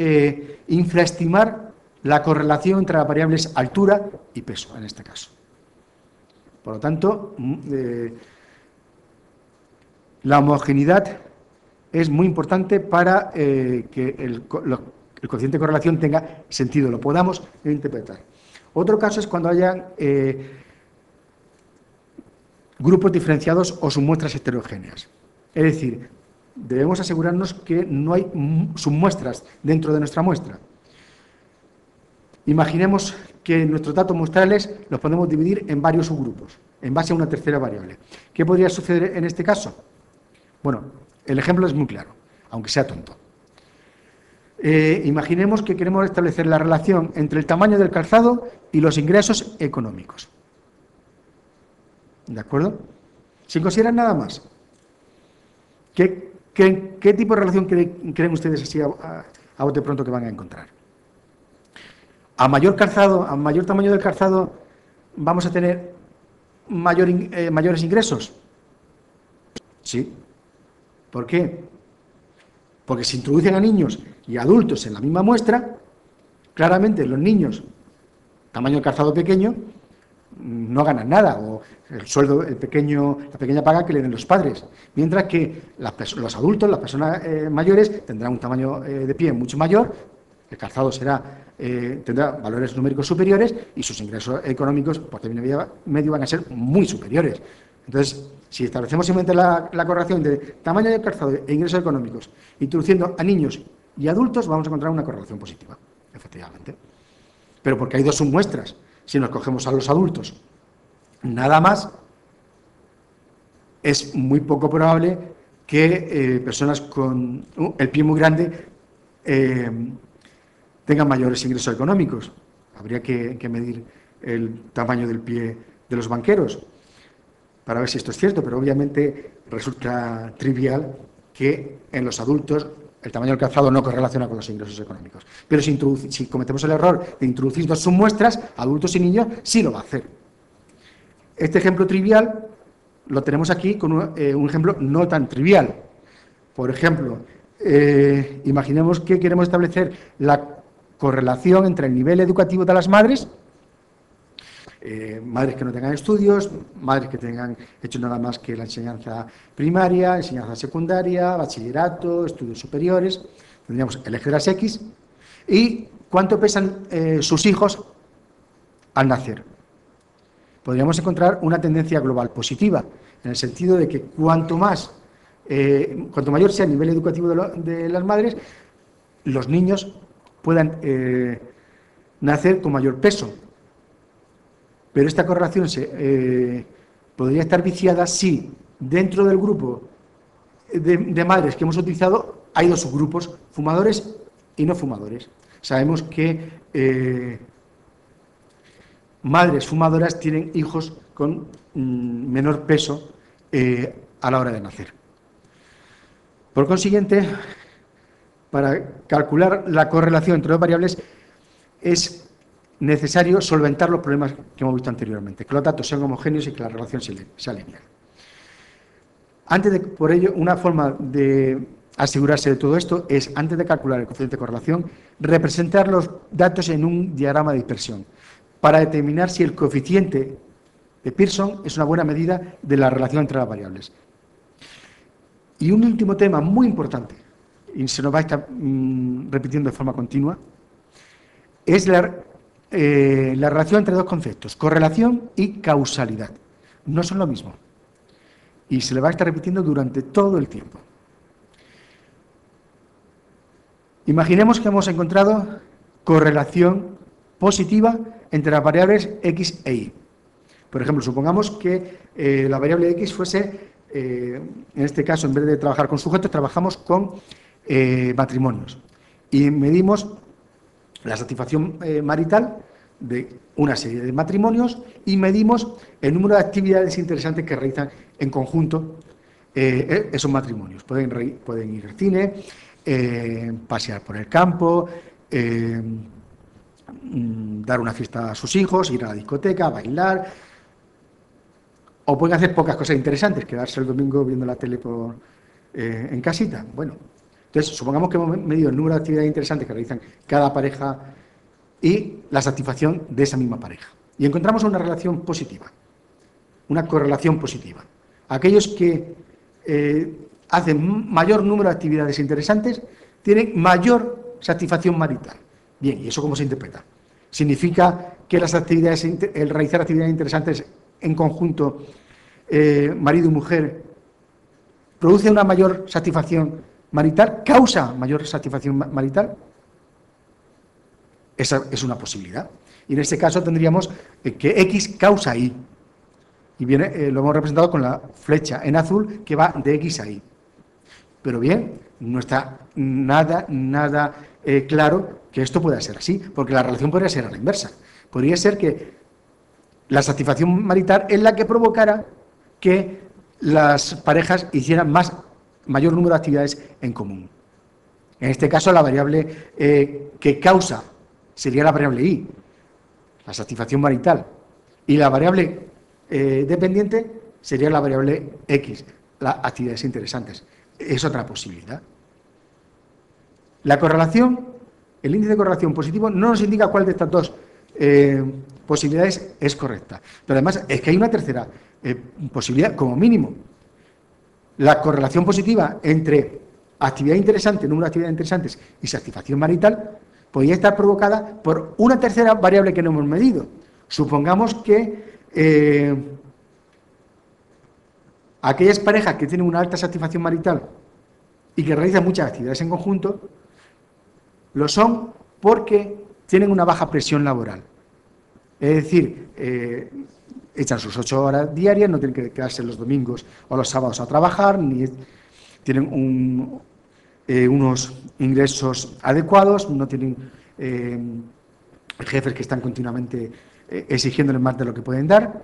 infraestimar la correlación entre las variables altura y peso, en este caso. Por lo tanto, la homogeneidad es muy importante para que el coeficiente de correlación tenga sentido, lo podamos interpretar. Otro caso es cuando hayan grupos diferenciados o submuestras heterogéneas. Es decir, debemos asegurarnos que no hay submuestras dentro de nuestra muestra. Imaginemos que nuestros datos muestrales los podemos dividir en varios subgrupos, en base a una tercera variable. ¿Qué podría suceder en este caso? Bueno, el ejemplo es muy claro, aunque sea tonto. Imaginemos que queremos establecer la relación entre el tamaño del calzado y los ingresos económicos. ¿De acuerdo? Sin considerar nada más. ¿Qué tipo de relación creen ustedes así a bote pronto que van a encontrar? A mayor tamaño del calzado, ¿vamos a tener mayores ingresos? Sí. ¿Por qué? Porque si introducen a niños y adultos en la misma muestra, claramente los niños, tamaño del calzado pequeño, no ganan nada, o el sueldo, la pequeña paga que le den los padres, mientras que los adultos, las personas mayores, tendrán un tamaño de pie mucho mayor, el calzado tendrá valores numéricos superiores y sus ingresos económicos por término medio van a ser muy superiores. Entonces, si establecemos simplemente la correlación de tamaño del calzado e ingresos económicos, introduciendo a niños y adultos, vamos a encontrar una correlación positiva, efectivamente. Pero porque hay dos submuestras. Si nos cogemos a los adultos, nada más, es muy poco probable que personas con el pie muy grande tengan mayores ingresos económicos. Habría que medir el tamaño del pie de los banqueros para ver si esto es cierto, pero obviamente resulta trivial que en los adultos el tamaño del calzado no correlaciona con los ingresos económicos. Pero si cometemos el error de introducir dos submuestras, adultos y niños, sí lo va a hacer. Este ejemplo trivial lo tenemos aquí con un ejemplo no tan trivial. Por ejemplo, imaginemos que queremos establecer la correlación entre el nivel educativo de las madres, madres que no tengan estudios, madres que tengan hecho nada más que la enseñanza primaria, enseñanza secundaria, bachillerato, estudios superiores. Tendríamos el eje de las X y cuánto pesan sus hijos al nacer. Podríamos encontrar una tendencia global positiva, en el sentido de que cuanto mayor sea el nivel educativo de las madres, los niños puedan nacer con mayor peso. Pero esta correlación podría estar viciada si dentro del grupo de madres que hemos utilizado hay dos subgrupos, fumadores y no fumadores. Sabemos que madres fumadoras tienen hijos con menor peso a la hora de nacer. Por consiguiente, para calcular la correlación entre dos variables es necesario solventar los problemas que hemos visto anteriormente, que los datos sean homogéneos y que la relación sea lineal. Por ello, una forma de asegurarse de todo esto es, antes de calcular el coeficiente de correlación, representar los datos en un diagrama de dispersión, para determinar si el coeficiente de Pearson es una buena medida de la relación entre las variables. Y un último tema muy importante, y se nos va a estar repitiendo de forma continua, es la relación entre dos conceptos, correlación y causalidad. No son lo mismo. Y se le va a estar repitiendo durante todo el tiempo. Imaginemos que hemos encontrado correlación positiva entre las variables X e Y. Por ejemplo, supongamos que la variable X fuese en este caso, en vez de trabajar con sujetos, trabajamos con matrimonios. Y medimos la satisfacción marital de una serie de matrimonios y medimos el número de actividades interesantes que realizan en conjunto esos matrimonios. Pueden ir al cine, pasear por el campo, dar una fiesta a sus hijos, ir a la discoteca, bailar, o pueden hacer pocas cosas interesantes, quedarse el domingo viendo la tele en casita. Bueno, entonces supongamos que hemos medido el número de actividades interesantes que realizan cada pareja y la satisfacción de esa misma pareja. Y encontramos una relación positiva, una correlación positiva. Aquellos que hacen mayor número de actividades interesantes tienen mayor satisfacción marital. Bien, ¿y eso cómo se interpreta? ¿Significa que el realizar actividades interesantes en conjunto, marido y mujer, produce una mayor satisfacción marital? ¿Causa mayor satisfacción marital? Esa es una posibilidad. Y en este caso tendríamos que X causa Y. Y viene, lo hemos representado con la flecha en azul que va de X a Y. Pero bien, no está nada claro que esto pueda ser así, porque la relación podría ser a la inversa. Podría ser que la satisfacción marital es la que provocara que las parejas hicieran mayor número de actividades en común. En este caso, la variable que causa sería la variable Y, la satisfacción marital, y la variable dependiente sería la variable X, las actividades interesantes. Es otra posibilidad. La correlación, el índice de correlación positivo no nos indica cuál de estas dos posibilidades es correcta. Pero además es que hay una tercera posibilidad, como mínimo. La correlación positiva entre actividad interesante, número de actividades interesantes y satisfacción marital podría estar provocada por una tercera variable que no hemos medido. Supongamos que aquellas parejas que tienen una alta satisfacción marital y que realizan muchas actividades en conjunto, lo son porque tienen una baja presión laboral. Es decir, echan sus 8 horas diarias, no tienen que quedarse los domingos o los sábados a trabajar, ni tienen unos ingresos adecuados, no tienen jefes que están continuamente exigiéndoles más de lo que pueden dar.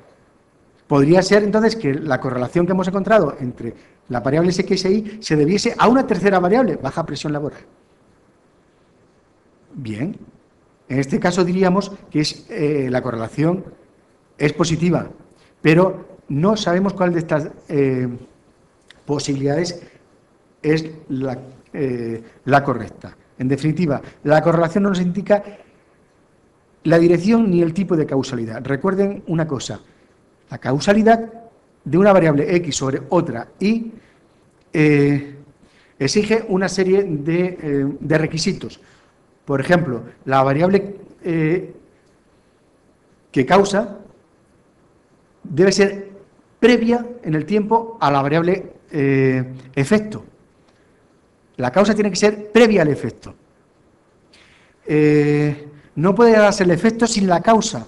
Podría ser entonces que la correlación que hemos encontrado entre la variable X e Y se debiese a una tercera variable, baja presión laboral. Bien, en este caso diríamos que la correlación es positiva, pero no sabemos cuál de estas posibilidades es la correcta. En definitiva, la correlación no nos indica la dirección ni el tipo de causalidad. Recuerden una cosa, la causalidad de una variable X sobre otra Y exige una serie de requisitos. Por ejemplo, la variable que causa debe ser previa en el tiempo a la variable efecto. La causa tiene que ser previa al efecto. No puede darse el efecto sin la causa.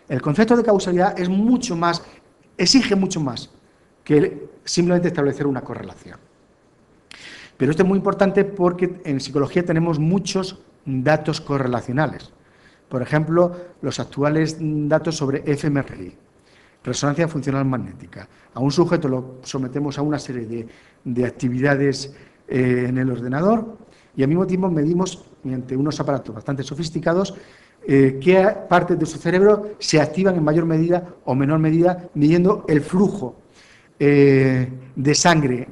El concepto de causalidad es mucho más, exige mucho más que simplemente establecer una correlación. Pero esto es muy importante porque en psicología tenemos muchos datos correlacionales. Por ejemplo, los actuales datos sobre fMRI, resonancia funcional magnética. A un sujeto lo sometemos a una serie de actividades en el ordenador y al mismo tiempo medimos, mediante unos aparatos bastante sofisticados, qué partes de su cerebro se activan en mayor medida o menor medida, midiendo el flujo de sangre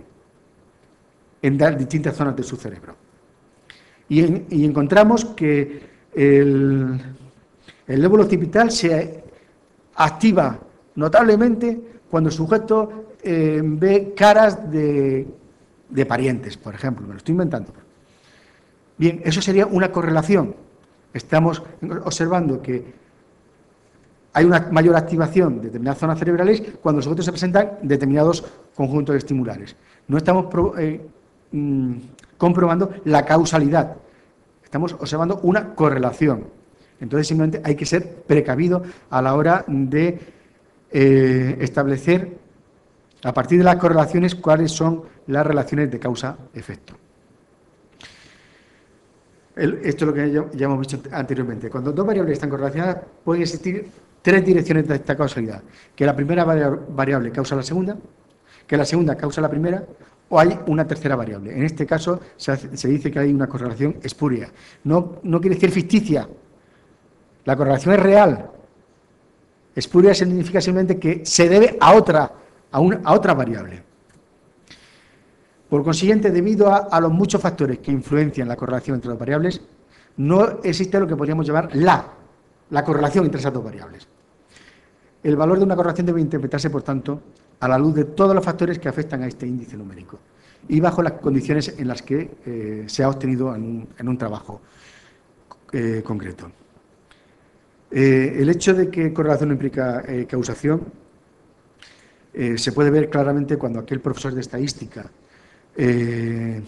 en distintas zonas de su cerebro. Y encontramos que el lóbulo occipital se activa notablemente cuando el sujeto ve caras de parientes, por ejemplo, me lo estoy inventando. Bien, eso sería una correlación. Estamos observando que hay una mayor activación de determinadas zonas cerebrales cuando los sujetos se presentan determinados conjuntos estimulares. No estamos comprobando la causalidad, estamos observando una correlación. Entonces simplemente hay que ser precavido a la hora de establecer A partir de las correlaciones, ¿cuáles son las relaciones de causa-efecto? Esto es lo que ya hemos visto anteriormente. Cuando dos variables están correlacionadas, pueden existir tres direcciones de esta causalidad. Que la primera variable causa la segunda, que la segunda causa la primera, o hay una tercera variable. En este caso se dice que hay una correlación espuria. No quiere decir ficticia. La correlación es real. Espuria significa simplemente que se debe a otra variable. Por consiguiente, debido a los muchos factores que influencian la correlación entre las variables, no existe lo que podríamos llamar la correlación entre esas dos variables. El valor de una correlación debe interpretarse, por tanto, a la luz de todos los factores que afectan a este índice numérico y bajo las condiciones en las que se ha obtenido en un trabajo concreto. El hecho de que correlación no implica causación se puede ver claramente cuando aquel profesor de estadística que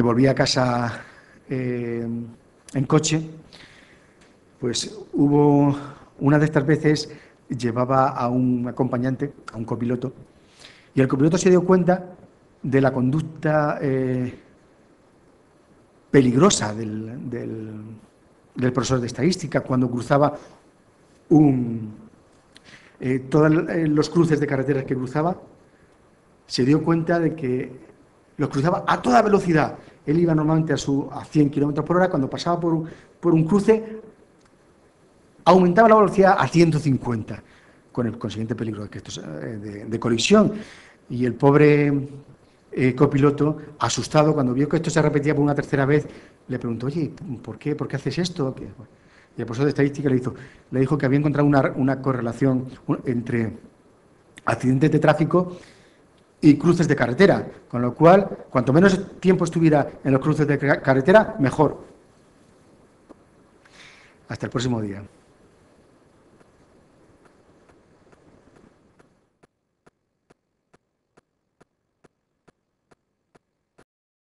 volvía a casa en coche, pues hubo una de estas veces, llevaba a un acompañante, a un copiloto, y el copiloto se dio cuenta de la conducta peligrosa del profesor de estadística cuando cruzaba todos los cruces de carreteras que cruzaba. Se dio cuenta de que los cruzaba a toda velocidad. Él iba normalmente a 100 kilómetros por hora. Cuando pasaba por un cruce, aumentaba la velocidad a 150, con el consiguiente peligro de colisión. Y el pobre copiloto, asustado, cuando vio que esto se repetía por una tercera vez, le preguntó: oye, ¿por qué haces esto? Y el profesor de estadística le dijo que había encontrado una correlación entre accidentes de tráfico y cruces de carretera, con lo cual, cuanto menos tiempo estuviera en los cruces de carretera, mejor. Hasta el próximo día.